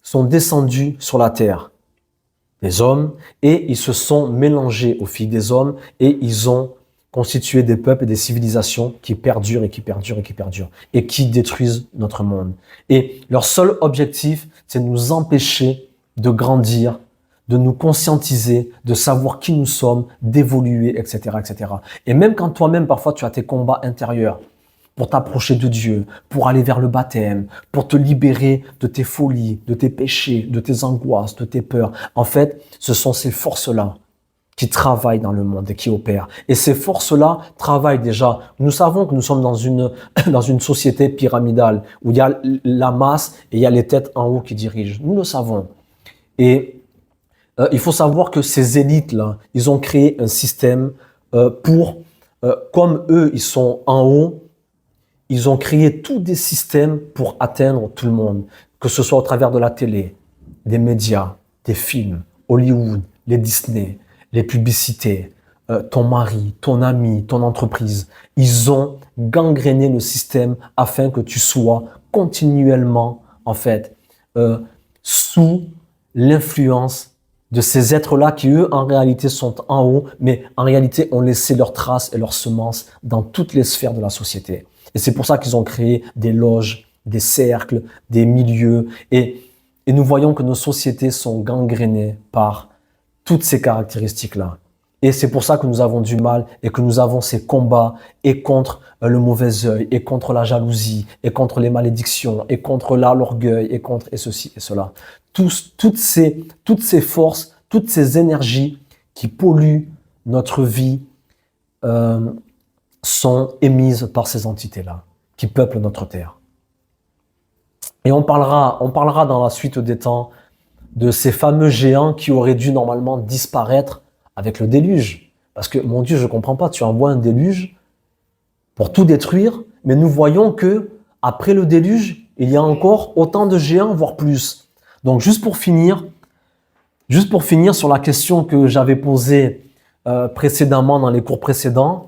sont descendus sur la terre, des hommes, et ils se sont mélangés aux filles des hommes, et ils ont constitué des peuples et des civilisations qui perdurent et qui perdurent et qui perdurent, et qui détruisent notre monde. Et leur seul objectif, c'est de nous empêcher de grandir, de nous conscientiser, de savoir qui nous sommes, d'évoluer, etc., etc. Et même quand toi-même, parfois, tu as tes combats intérieurs pour t'approcher de Dieu, pour aller vers le baptême, pour te libérer de tes folies, de tes péchés, de tes angoisses, de tes peurs. En fait, ce sont ces forces-là qui travaillent dans le monde et qui opèrent. Et ces forces-là travaillent déjà. Nous savons que nous sommes dans une société pyramidale où il y a la masse et il y a les têtes en haut qui dirigent. Nous le savons. Et il faut savoir que ces élites-là, ils ont créé un système comme eux, ils sont en haut, ils ont créé tous des systèmes pour atteindre tout le monde, que ce soit au travers de la télé, des médias, des films, Hollywood, les Disney, les publicités, ton mari, ton ami, ton entreprise. Ils ont gangréné le système afin que tu sois continuellement, en fait, sous l'influence de ces êtres-là qui, eux, en réalité, sont en haut, mais en réalité, ont laissé leurs traces et leurs semences dans toutes les sphères de la société. Et c'est pour ça qu'ils ont créé des loges, des cercles, des milieux. Et nous voyons que nos sociétés sont gangrénées par toutes ces caractéristiques-là. Et c'est pour ça que nous avons du mal et que nous avons ces combats et contre le mauvais œil, et contre la jalousie, et contre les malédictions, et contre l'orgueil, et contre et ceci et cela. Toutes ces forces, toutes ces énergies qui polluent notre vie sont émises par ces entités-là, qui peuplent notre terre. Et on parlera dans la suite des temps de ces fameux géants qui auraient dû normalement disparaître avec le déluge. Parce que, mon Dieu, je ne comprends pas, tu envoies un déluge pour tout détruire, mais nous voyons que après le déluge, il y a encore autant de géants, voire plus. Donc, juste pour finir sur la question que j'avais posée précédemment dans les cours précédents,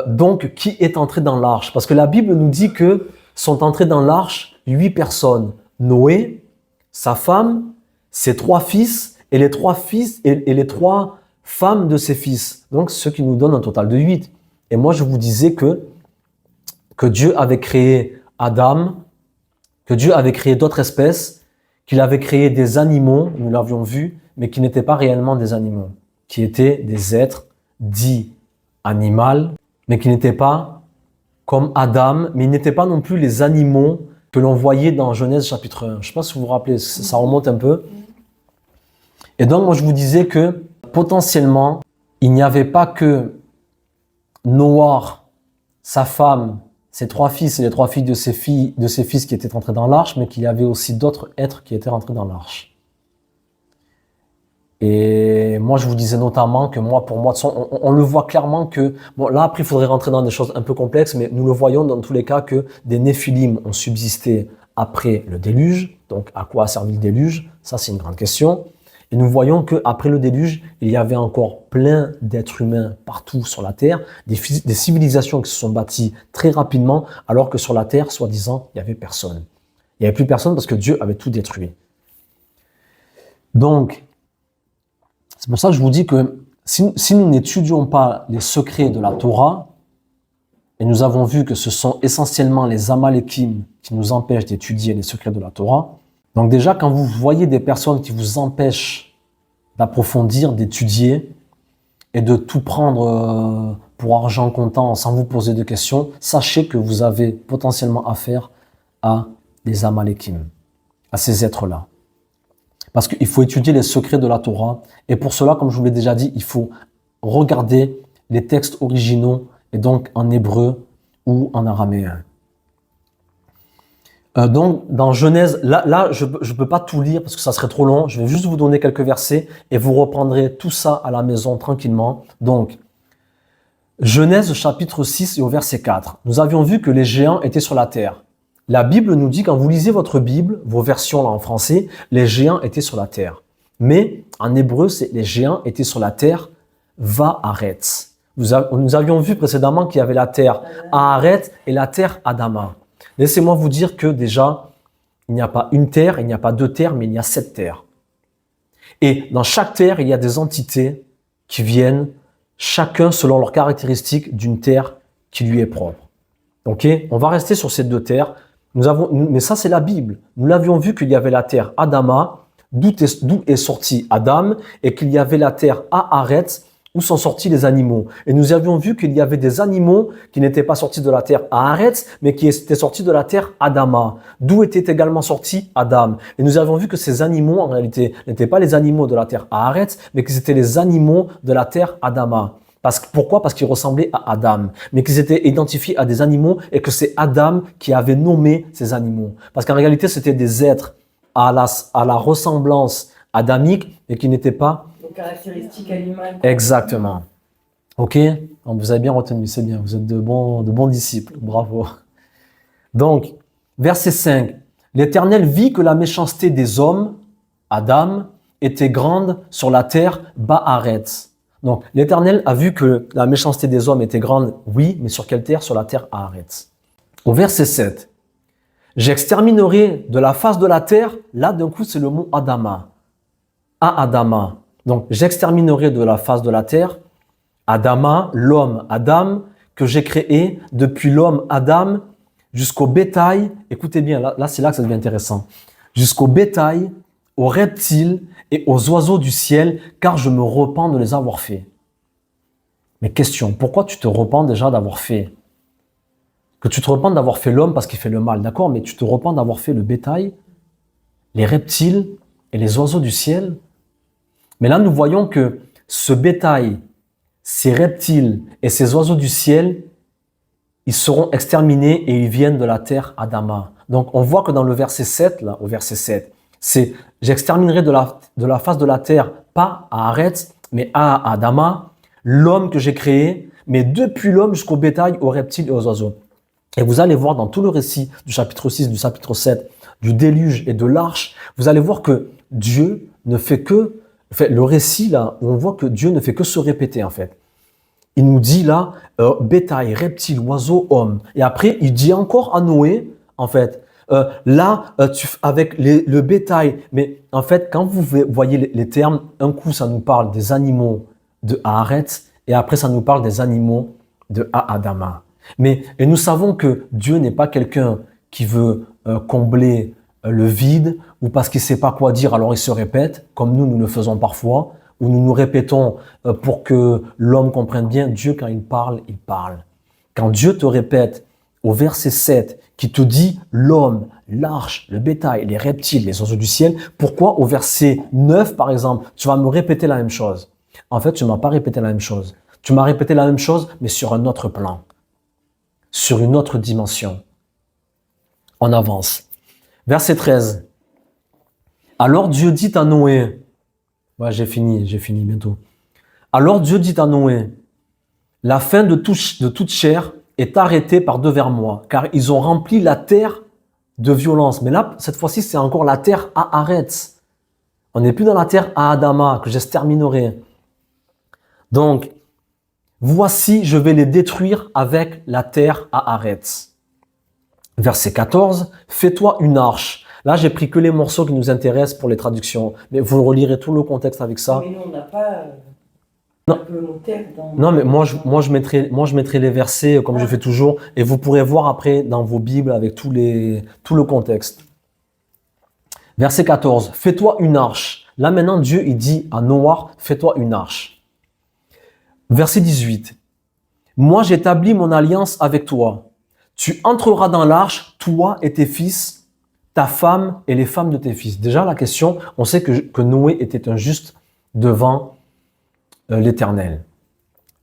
donc, qui est entré dans l'arche? Parce que la Bible nous dit que sont entrés dans l'arche 8 personnes. Noé, sa femme, ses 3 fils et les 3 fils et les 3 femmes de ses fils. Donc, ce qui nous donne un total de 8. Et moi, je vous disais que Dieu avait créé Adam, que Dieu avait créé d'autres espèces, qu'il avait créé des animaux, nous l'avions vu, mais qui n'étaient pas réellement des animaux, qui étaient des êtres dits animaux, mais qui n'étaient pas comme Adam, mais ils n'étaient pas non plus les animaux que l'on voyait dans Genèse chapitre 1. Je ne sais pas si vous vous rappelez, ça remonte un peu. Et donc, moi, je vous disais que potentiellement, il n'y avait pas que Noah, sa femme, ses 3 fils et les 3 filles de ses fils qui étaient entrés dans l'arche, mais qu'il y avait aussi d'autres êtres qui étaient rentrés dans l'arche. Et moi, je vous disais notamment que pour moi, on le voit clairement que, bon, là, après, il faudrait rentrer dans des choses un peu complexes, mais nous le voyons dans tous les cas que des néphilim ont subsisté après le déluge. Donc, à quoi a servi le déluge? Ça, c'est une grande question. Et nous voyons qu'après le déluge, il y avait encore plein d'êtres humains partout sur la terre, des civilisations qui se sont bâties très rapidement, alors que sur la terre, soi-disant, il n'y avait personne. Il n'y avait plus personne parce que Dieu avait tout détruit. Donc, c'est pour ça que je vous dis que si nous n'étudions pas les secrets de la Torah, et nous avons vu que ce sont essentiellement les Amalékim qui nous empêchent d'étudier les secrets de la Torah. Donc déjà, quand vous voyez des personnes qui vous empêchent d'approfondir, d'étudier et de tout prendre pour argent comptant sans vous poser de questions, sachez que vous avez potentiellement affaire à des Amalékim, à ces êtres-là. Parce qu'il faut étudier les secrets de la Torah. Et pour cela, comme je vous l'ai déjà dit, il faut regarder les textes originaux, et donc en hébreu ou en araméen. Donc, dans Genèse, là je ne peux pas tout lire parce que ça serait trop long. Je vais juste vous donner quelques versets et vous reprendrez tout ça à la maison tranquillement. Donc, Genèse chapitre 6 et au verset 4. Nous avions vu que les géants étaient sur la terre. La Bible nous dit, quand vous lisez votre Bible, vos versions là en français, les géants étaient sur la terre. Mais en hébreu, c'est les géants étaient sur la terre Va'aretz. Nous avions vu précédemment qu'il y avait la terre Haaretz et la terre Adama. Laissez-moi vous dire que déjà, il n'y a pas une terre, il n'y a pas 2 terres, mais il y a 7 terres. Et dans chaque terre, il y a des entités qui viennent, chacun selon leurs caractéristiques d'une terre qui lui est propre. Ok, on va rester sur ces 2 terres. Mais ça, c'est la Bible. Nous l'avions vu qu'il y avait la terre Adama, d'où est sorti Adam, et qu'il y avait la terre Haaretz, où sont sortis les animaux. Et nous avions vu qu'il y avait des animaux qui n'étaient pas sortis de la terre Haaretz, mais qui étaient sortis de la terre Adama, d'où était également sorti Adam. Et nous avons vu que ces animaux, en réalité, n'étaient pas les animaux de la terre Haaretz, mais qu'ils étaient les animaux de la terre Adama. Pourquoi? Parce qu'ils ressemblaient à Adam, mais qu'ils étaient identifiés à des animaux et que c'est Adam qui avait nommé ces animaux. Parce qu'en réalité, c'était des êtres à la ressemblance adamique et qui n'étaient pas... aux caractéristiques animales. Exactement. Ok? Donc, vous avez bien retenu, c'est bien. Vous êtes de bons disciples. Bravo. Donc, verset 5. L'Éternel vit que la méchanceté des hommes, Adam, était grande sur la terre Baaretz. Donc, l'Éternel a vu que la méchanceté des hommes était grande, oui, mais sur quelle terre? Sur la terre Haaretz. Au verset 7, j'exterminerai de la face de la terre, là d'un coup c'est le mot Adama. Adama. Donc, j'exterminerai de la face de la terre, Adama, l'homme Adam, que j'ai créé depuis l'homme Adam jusqu'au bétail. Écoutez bien, là c'est là que ça devient intéressant. Jusqu'au bétail, aux reptiles et aux oiseaux du ciel, car je me repens de les avoir faits. Mais question, pourquoi tu te repens déjà d'avoir fait? Que tu te repens d'avoir fait l'homme parce qu'il fait le mal, d'accord? Mais tu te repens d'avoir fait le bétail, les reptiles et les oiseaux du ciel. Mais là, nous voyons que ce bétail, ces reptiles et ces oiseaux du ciel, ils seront exterminés et ils viennent de la terre Adama. Donc, on voit que dans le verset 7, là, au verset 7, c'est « J'exterminerai de la face de la terre, pas à Aretz, mais à Adama, l'homme que j'ai créé, mais depuis l'homme jusqu'au bétail, aux reptiles et aux oiseaux. » Et vous allez voir dans tout le récit du chapitre 6, du chapitre 7, du déluge et de l'arche, vous allez voir que Dieu ne fait que, le récit là, où on voit que Dieu ne fait que se répéter en fait. Il nous dit là, bétail, reptiles, oiseaux, hommes. Et après, il dit encore à Noé, en fait, avec le bétail. Mais en fait, quand vous voyez les termes, un coup, ça nous parle des animaux de Haaretz, et après, ça nous parle des animaux de Adama. Et nous savons que Dieu n'est pas quelqu'un qui veut combler le vide, ou parce qu'il ne sait pas quoi dire, alors il se répète, comme nous le faisons parfois, où nous nous répétons pour que l'homme comprenne bien. Dieu, quand il parle, il parle. Quand Dieu te répète au verset 7, qui te dit l'homme, l'arche, le bétail, les reptiles, les oiseaux du ciel, pourquoi au verset 9, par exemple, tu vas me répéter la même chose? En fait, tu ne m'as pas répété la même chose. Tu m'as répété la même chose, mais sur un autre plan, sur une autre dimension. On avance. Verset 13. Alors Dieu dit à Noé, ouais, j'ai fini bientôt. Alors Dieu dit à Noé, la fin de toute chair est arrêtée par devers moi, car ils ont rempli la terre de violence. Mais là, cette fois-ci, c'est encore la terre à Haaretz. On n'est plus dans la terre à Adama, que j'exterminerai. Donc, voici, je vais les détruire avec la terre à Haaretz. Verset 14, fais-toi une arche. Là, j'ai pris que les morceaux qui nous intéressent pour les traductions. Mais vous relirez tout le contexte avec ça. Mais nous, on n'a pas Non. le moteur dans... Non, mais moi, je mettrai les versets comme je fais toujours. Et vous pourrez voir après dans vos Bibles avec tout le contexte. Verset 14, fais-toi une arche. Là, maintenant, Dieu, il dit à Noah, fais-toi une arche. Verset 18, moi, j'établis mon alliance avec toi. Tu entreras dans l'arche, toi et tes fils, ta femme et les femmes de tes fils. Déjà, la question, on sait que Noé était un juste devant l'Éternel.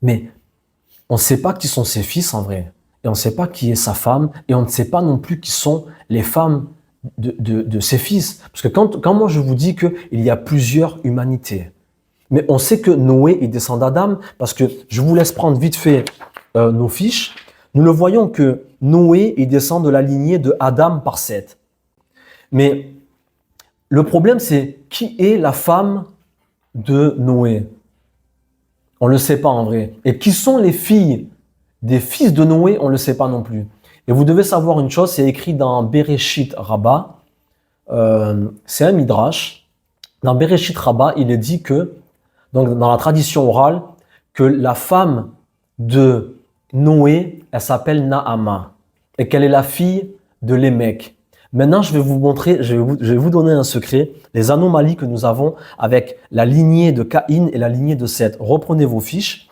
Mais on ne sait pas qui sont ses fils en vrai. Et on ne sait pas qui est sa femme. Et on ne sait pas non plus qui sont les femmes de ses fils. Parce que quand moi je vous dis qu'il y a plusieurs humanités, mais on sait que Noé, il descend d'Adam, parce que je vous laisse prendre vite fait nos fiches. Nous le voyons que Noé, il descend de la lignée de Adam par Seth. Mais le problème, c'est qui est la femme de Noé? On ne le sait pas en vrai. Et qui sont les filles des fils de Noé? On ne le sait pas non plus. Et vous devez savoir une chose, c'est écrit dans Bereshit Rabbah. C'est un midrash. Dans Bereshit Rabbah, il est dit que, donc dans la tradition orale, que la femme de Noé, elle s'appelle Naama, et qu'elle est la fille de Lémec. Maintenant, je vais vous montrer, je vais vous donner un secret, les anomalies que nous avons avec la lignée de Caïn et la lignée de Seth. Reprenez vos fiches,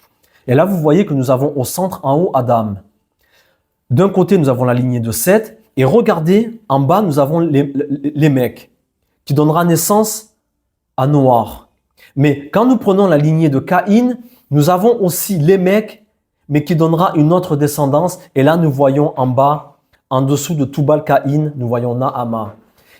et là, vous voyez que nous avons au centre, en haut, Adam. D'un côté, nous avons la lignée de Seth, et regardez, en bas, nous avons Lémec, qui donnera naissance à Noach. Mais quand nous prenons la lignée de Caïn, nous avons aussi Lémec, mais qui donnera une autre descendance. Et là, nous voyons en bas, en dessous de Tubal-Caïn, nous voyons Naama.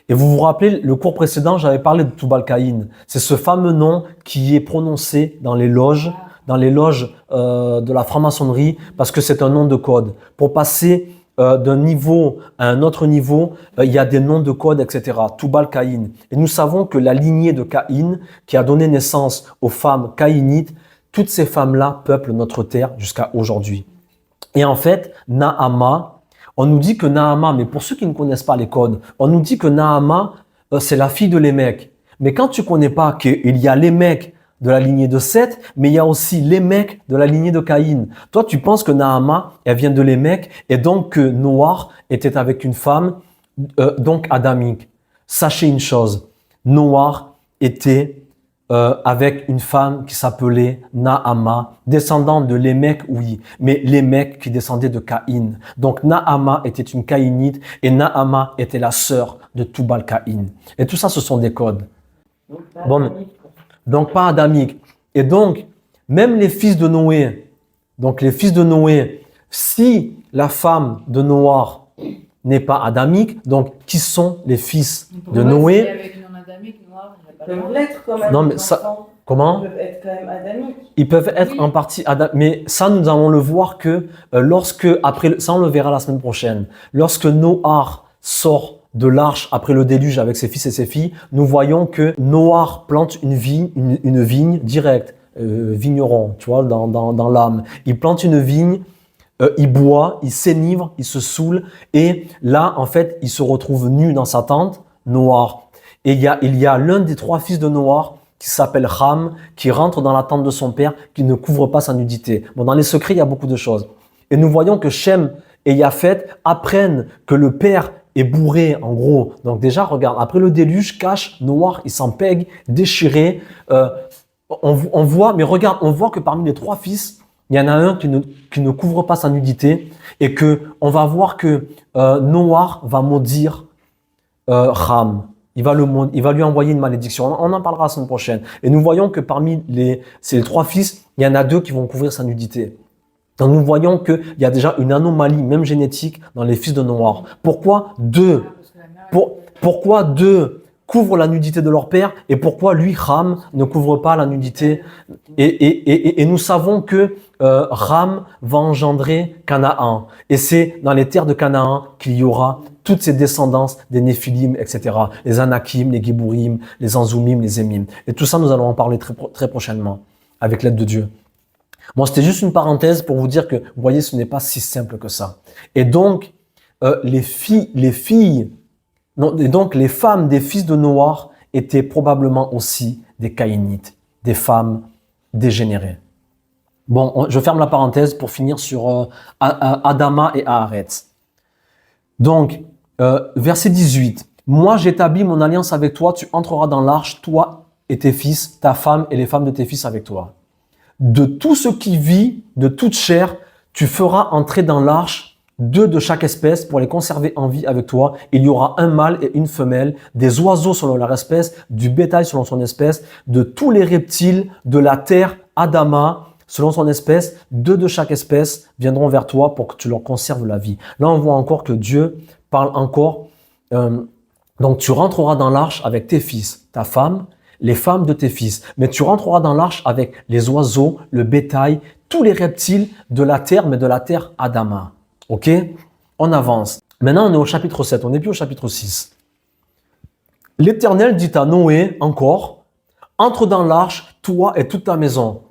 Et vous vous rappelez, le cours précédent, j'avais parlé de Tubal-Caïn. C'est ce fameux nom qui est prononcé dans les loges de la franc-maçonnerie, parce que c'est un nom de code. Pour passer d'un niveau à un autre niveau, il y a des noms de code, etc. Tubal-Caïn. Et nous savons que la lignée de Caïn, qui a donné naissance aux femmes caïnites, toutes ces femmes-là peuplent notre terre jusqu'à aujourd'hui. Et en fait, Naama, on nous dit que Naama, mais pour ceux qui ne connaissent pas les codes, on nous dit que Naama, c'est la fille de Lémec. Mais quand tu ne connais pas qu'il y a Lémec de la lignée de Seth, mais il y a aussi Lémec de la lignée de Caïn. Toi, tu penses que Naama, elle vient de Lémec, et donc que Noach était avec une femme, donc adamique. Sachez une chose, Noach était avec une femme qui s'appelait Naama, descendante de Lémec, oui, mais Lémec qui descendait de Caïn. Donc Naama était une Caïnite et Naama était la sœur de Tubal-Caïn. Et tout ça, ce sont des codes. Donc pas adamique. Et donc, même les fils de Noé, donc les fils de Noé, si la femme de Noach n'est pas adamique, donc qui sont les fils de Noé? Avec non adamique, noir, il n'y a pas Ils de peuvent l'être quand même. Non, mais les ça- enfants. Comment? Ils peuvent être quand même adamiques. Ils peuvent être Oui. en partie adaptés, mais ça, nous allons le voir que lorsque, après, ça on le verra la semaine prochaine, lorsque Noach sort de l'arche après le déluge avec ses fils et ses filles, nous voyons que Noach plante une vigne directe, vigneron, tu vois, dans l'âme. Il plante une vigne, il boit, il s'enivre, il se saoule, et là, en fait, il se retrouve nu dans sa tente, Noach. Et il y a l'un des 3 fils de Noach qui s'appelle Ham, qui rentre dans la tente de son père, qui ne couvre pas sa nudité. Bon, dans les secrets, il y a beaucoup de choses. Et nous voyons que Shem et Japhet apprennent que le père est bourré, en gros. Donc déjà, regarde, après le déluge, cache, Noach, il s'empègue, déchiré. On voit, mais regarde, on voit que parmi les 3 fils, il y en a un qui ne couvre pas sa nudité, et que on va voir que Noach va maudire Ham. Il va lui envoyer une malédiction. On en parlera la semaine prochaine. Et nous voyons que parmi ces 3 fils, il y en a 2 qui vont couvrir sa nudité. Donc nous voyons qu'il y a déjà une anomalie, même génétique, dans les fils de Noach. Pourquoi 2 Pourquoi 2 couvrent la nudité de leur père et pourquoi lui, Ham, ne couvre pas la nudité? Et nous savons que Ham va engendrer Canaan. Et c'est dans les terres de Canaan qu'il y aura toutes ces descendances des Néphilim, etc. Les Anakim, les Gibourim, les Anzoumim, les Émim. Et tout ça, nous allons en parler très prochainement, avec l'aide de Dieu. Bon, c'était juste une parenthèse pour vous dire que, vous voyez, ce n'est pas si simple que ça. Et donc, les femmes des fils de Noach étaient probablement aussi des Caïnites, des femmes dégénérées. Bon, je ferme la parenthèse pour finir sur Adama et Aaretz. Donc, verset 18. « Moi, j'établis mon alliance avec toi, tu entreras dans l'arche, toi et tes fils, ta femme et les femmes de tes fils avec toi. De tout ce qui vit, de toute chair, tu feras entrer dans l'arche 2 de chaque espèce pour les conserver en vie avec toi. Il y aura un mâle et une femelle, des oiseaux selon leur espèce, du bétail selon son espèce, de tous les reptiles de la terre, Adama, selon son espèce, 2 de chaque espèce viendront vers toi pour que tu leur conserves la vie. » Là, on voit encore que Dieu parle encore. Donc, tu rentreras dans l'arche avec tes fils, ta femme, les femmes de tes fils. Mais tu rentreras dans l'arche avec les oiseaux, le bétail, tous les reptiles de la terre, mais de la terre Adama. Ok? On avance. Maintenant, on est au chapitre 7. On n'est plus au chapitre 6. L'Éternel dit à Noé encore, « Entre dans l'arche, toi et toute ta maison,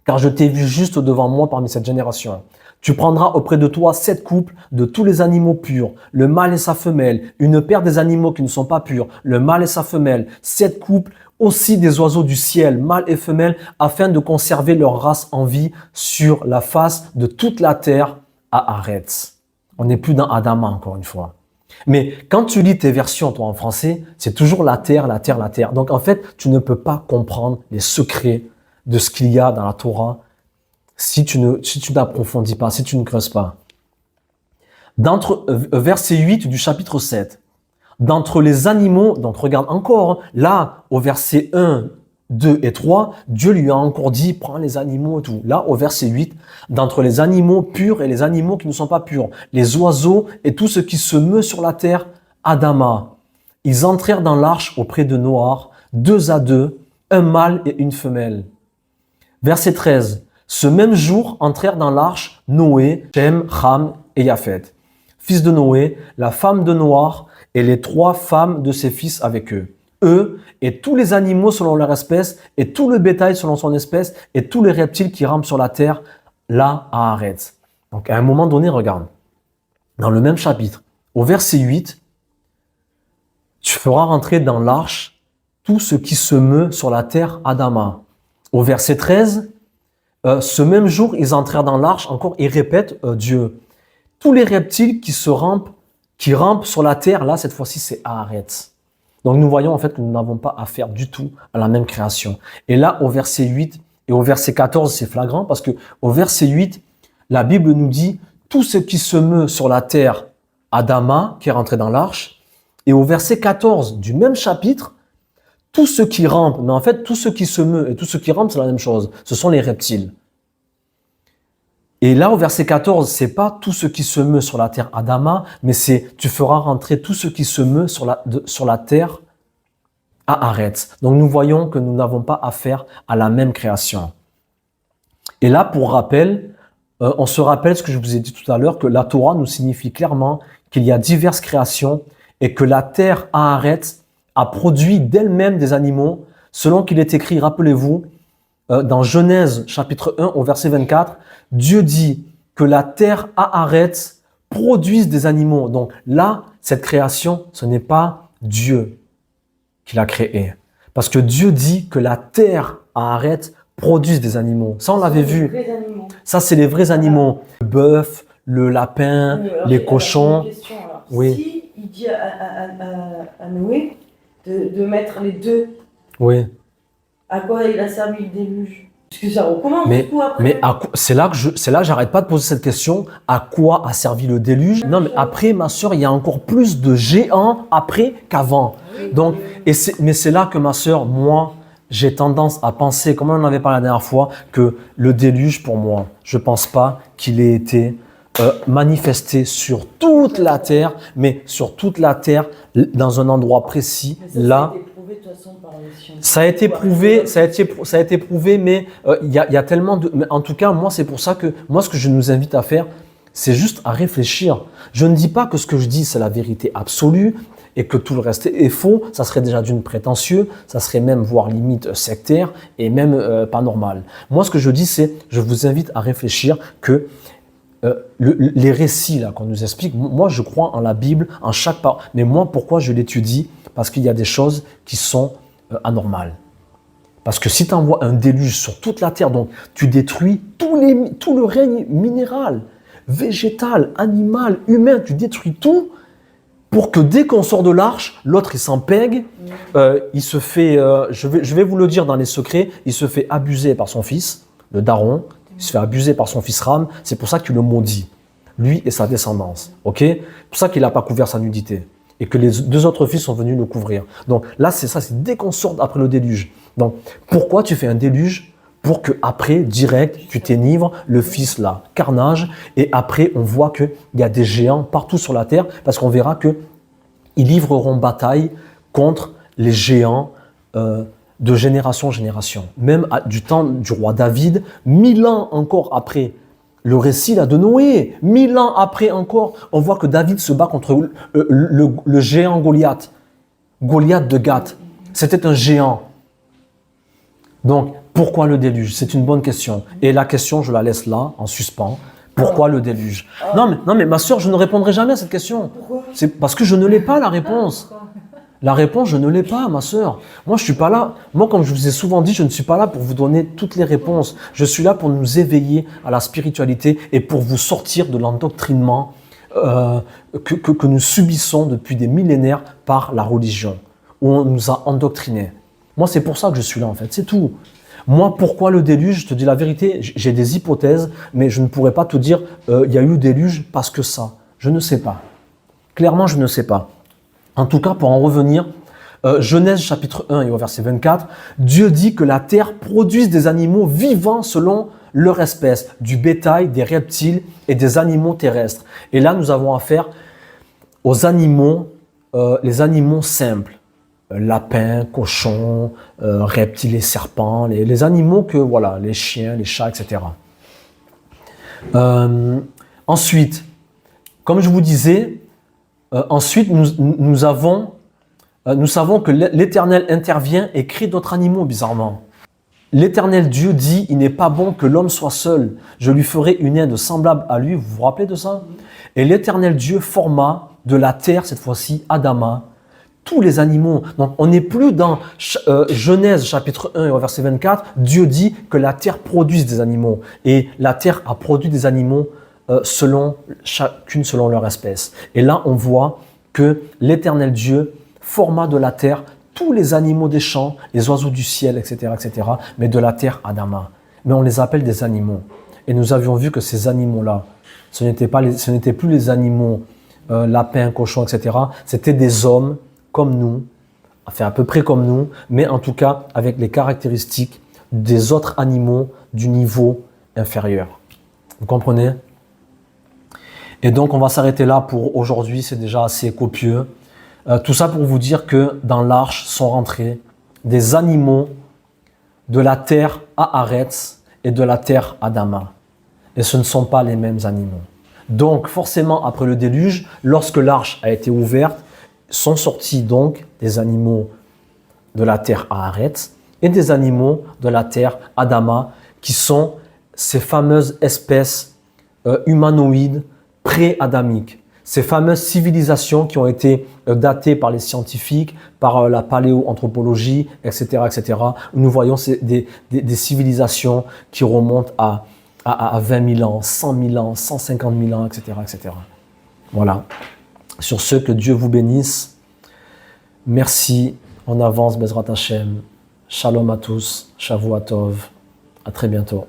car je t'ai vu juste devant moi parmi cette génération. Tu prendras auprès de toi 7 couples de tous les animaux purs, le mâle et sa femelle, une paire des animaux qui ne sont pas purs, le mâle et sa femelle, 7 couples aussi des oiseaux du ciel, mâle et femelle, afin de conserver leur race en vie sur la face de toute la terre à Aaretz. » On n'est plus dans Adama, encore une fois. Mais quand tu lis tes versions, toi, en français, c'est toujours la terre, la terre, la terre. Donc, en fait, tu ne peux pas comprendre les secrets de ce qu'il y a dans la Torah si tu n'approfondis pas, si tu ne creuses pas. Verset 8 du chapitre 7. D'entre les animaux, donc regarde encore, là, au verset 1, 2 et 3, Dieu lui a encore dit, prends les animaux et tout. Là, au verset 8, d'entre les animaux purs et les animaux qui ne sont pas purs, les oiseaux et tout ce qui se meut sur la terre, Adama. Ils entrèrent dans l'arche auprès de Noach, 2 à 2, un mâle et une femelle. Verset 13. Ce même jour entrèrent dans l'arche Noé, Shem, Ham et Japhet, fils de Noé, la femme de Noach et les 3 femmes de ses fils avec eux. Eux et tous les animaux selon leur espèce et tout le bétail selon son espèce et tous les reptiles qui rampent sur la terre, là à Aaretz. Donc à un moment donné, regarde, dans le même chapitre, au verset 8, tu feras rentrer dans l'arche tout ce qui se meut sur la terre Adama. Au verset 13, ce même jour, ils entrèrent dans l'arche, encore, ils répètent Dieu. Tous les reptiles qui rampent sur la terre, là, cette fois-ci, c'est Aaretz. Donc nous voyons en fait que nous n'avons pas affaire du tout à la même création. Et là, au verset 8 et au verset 14, c'est flagrant parce que au verset 8, la Bible nous dit tout ce qui se meut sur la terre, Adama, qui est rentré dans l'arche. Et au verset 14 du même chapitre, tout ce qui rampe, mais en fait tout ce qui se meut et tout ce qui rampe, c'est la même chose. Ce sont les reptiles. Et là, au verset 14, c'est pas tout ce qui se meut sur la terre Adama, mais c'est tu feras rentrer tout ce qui se meut sur la terre Haaretz. Donc nous voyons que nous n'avons pas affaire à la même création. Et là, pour rappel, on se rappelle ce que je vous ai dit tout à l'heure, que la Torah nous signifie clairement qu'il y a diverses créations et que la terre Haaretz a produit d'elle-même des animaux, selon qu'il est écrit, rappelez-vous, dans Genèse chapitre 1 au verset 24, Dieu dit que la terre Haaretz produise des animaux. Donc là, cette création, ce n'est pas Dieu qui l'a créée. Parce que Dieu dit que la terre Haaretz produise des animaux. Ça, on l'avait vu. Ça, c'est les vrais animaux. Le bœuf, le lapin, les cochons. Une question, alors. Oui. Si il dit à Noé de mettre les deux, Oui. à quoi il a servi le déluge? Parce que ça recommence Mais, du coup après. mais c'est là que j'arrête pas de poser cette question. À quoi a servi le déluge? Non, mais après, ma sœur, il y a encore plus de géants après qu'avant. Donc, mais c'est là que ma sœur, moi, j'ai tendance à penser, comme on en avait parlé la dernière fois, que le déluge, pour moi, je pense pas qu'il ait été manifesté sur toute la terre, mais sur toute la terre, dans un endroit précis, Mais ça, là. Ça a été prouvé de toute façon par les scientifiques. Ça a été prouvé, mais il y a tellement de. Mais en tout cas, moi, c'est pour ça que moi, ce que je nous invite à faire, c'est juste à réfléchir. Je ne dis pas que ce que je dis, c'est la vérité absolue et que tout le reste est faux. Ça serait déjà d'une prétentieux, ça serait même voire limite sectaire et même pas normal. Moi, ce que je dis, c'est, je vous invite à réfléchir que les récits là qu'on nous explique, moi, je crois en la Bible, en chaque parole. Mais moi, pourquoi je l'étudie? Parce qu'il y a des choses qui sont anormales. Parce que si tu envoies un déluge sur toute la terre, donc tu détruis tout le règne minéral, végétal, animal, humain, tu détruis tout pour que dès qu'on sort de l'arche, l'autre il s'en pègue, il se fait, je vais vous le dire dans les secrets, il se fait abuser par son fils, le daron, il se fait abuser par son fils Ram, c'est pour ça qu'il le maudit, lui et sa descendance, ok? C'est pour ça qu'il n'a pas couvert sa nudité. Et que les deux autres fils sont venus le couvrir. Donc là, c'est ça, c'est dès qu'on sort après le déluge. Donc pourquoi tu fais un déluge? Pour que après, direct, tu t'enivres, le fils là, carnage, et après on voit qu'il y a des géants partout sur la terre, parce qu'on verra qu'ils livreront bataille contre les géants de génération en génération. Même du temps du roi David, 1000 ans encore après le récit là, de Noé, 1000 ans après encore, on voit que David se bat contre le géant Goliath. Goliath de Gath. C'était un géant. Donc, pourquoi le déluge? C'est une bonne question. Et la question, je la laisse là, en suspens. Pourquoi le déluge? Non, mais ma sœur, je ne répondrai jamais à cette question. Pourquoi? C'est parce que je ne l'ai pas la réponse. La réponse, je ne l'ai pas, ma sœur. Moi, je suis pas là. Moi, comme je vous ai souvent dit, je ne suis pas là pour vous donner toutes les réponses. Je suis là pour nous éveiller à la spiritualité et pour vous sortir de l'endoctrinement que nous subissons depuis des millénaires par la religion, où on nous a endoctrinés. Moi, c'est pour ça que je suis là, en fait. C'est tout. Moi, pourquoi le déluge? Je te dis la vérité, j'ai des hypothèses, mais je ne pourrais pas te dire il y a eu déluge parce que ça. Je ne sais pas. Clairement, je ne sais pas. En tout cas, pour en revenir, Genèse chapitre 1 et au verset 24, Dieu dit que la terre produise des animaux vivants selon leur espèce, du bétail, des reptiles et des animaux terrestres. Et là, nous avons affaire aux animaux, les animaux simples, lapins, cochons, reptiles et serpents, les animaux que, voilà, les chiens, les chats, etc. Ensuite, comme je vous disais, ensuite, nous savons que l'Éternel intervient et crée d'autres animaux, bizarrement. L'Éternel Dieu dit, il n'est pas bon que l'homme soit seul. Je lui ferai une aide semblable à lui. Vous vous rappelez de ça? Et l'Éternel Dieu forma de la terre, cette fois-ci, Adama, tous les animaux. Donc, on n'est plus dans Genèse chapitre 1 et au verset 24. Dieu dit que la terre produise des animaux. Et la terre a produit des animaux chacune selon leur espèce. Et là, on voit que l'Éternel Dieu forma de la terre tous les animaux des champs, les oiseaux du ciel, etc., etc., mais de la terre Adama. Mais on les appelle des animaux. Et nous avions vu que ces animaux-là, ce n'étaient plus les animaux, lapins, cochons, etc. C'était des hommes comme nous, enfin à peu près comme nous, mais en tout cas avec les caractéristiques des autres animaux du niveau inférieur. Vous comprenez? Et donc on va s'arrêter là pour aujourd'hui, c'est déjà assez copieux. Tout ça pour vous dire que dans l'arche sont rentrés des animaux de la terre Haaretz et de la terre Adama. Et ce ne sont pas les mêmes animaux. Donc forcément après le déluge, lorsque l'arche a été ouverte, sont sortis donc des animaux de la terre Haaretz et des animaux de la terre Adama, qui sont ces fameuses espèces humanoïdes pré-adamiques. Ces fameuses civilisations qui ont été datées par les scientifiques, par la paléoanthropologie, etc., etc. Nous voyons des civilisations qui remontent à 20 000 ans, 100 000 ans, 150 000 ans, etc., etc. Voilà. Sur ce, que Dieu vous bénisse. Merci. En avance, Bezrat Hashem. Shalom à tous. Shavua Tov. À très bientôt.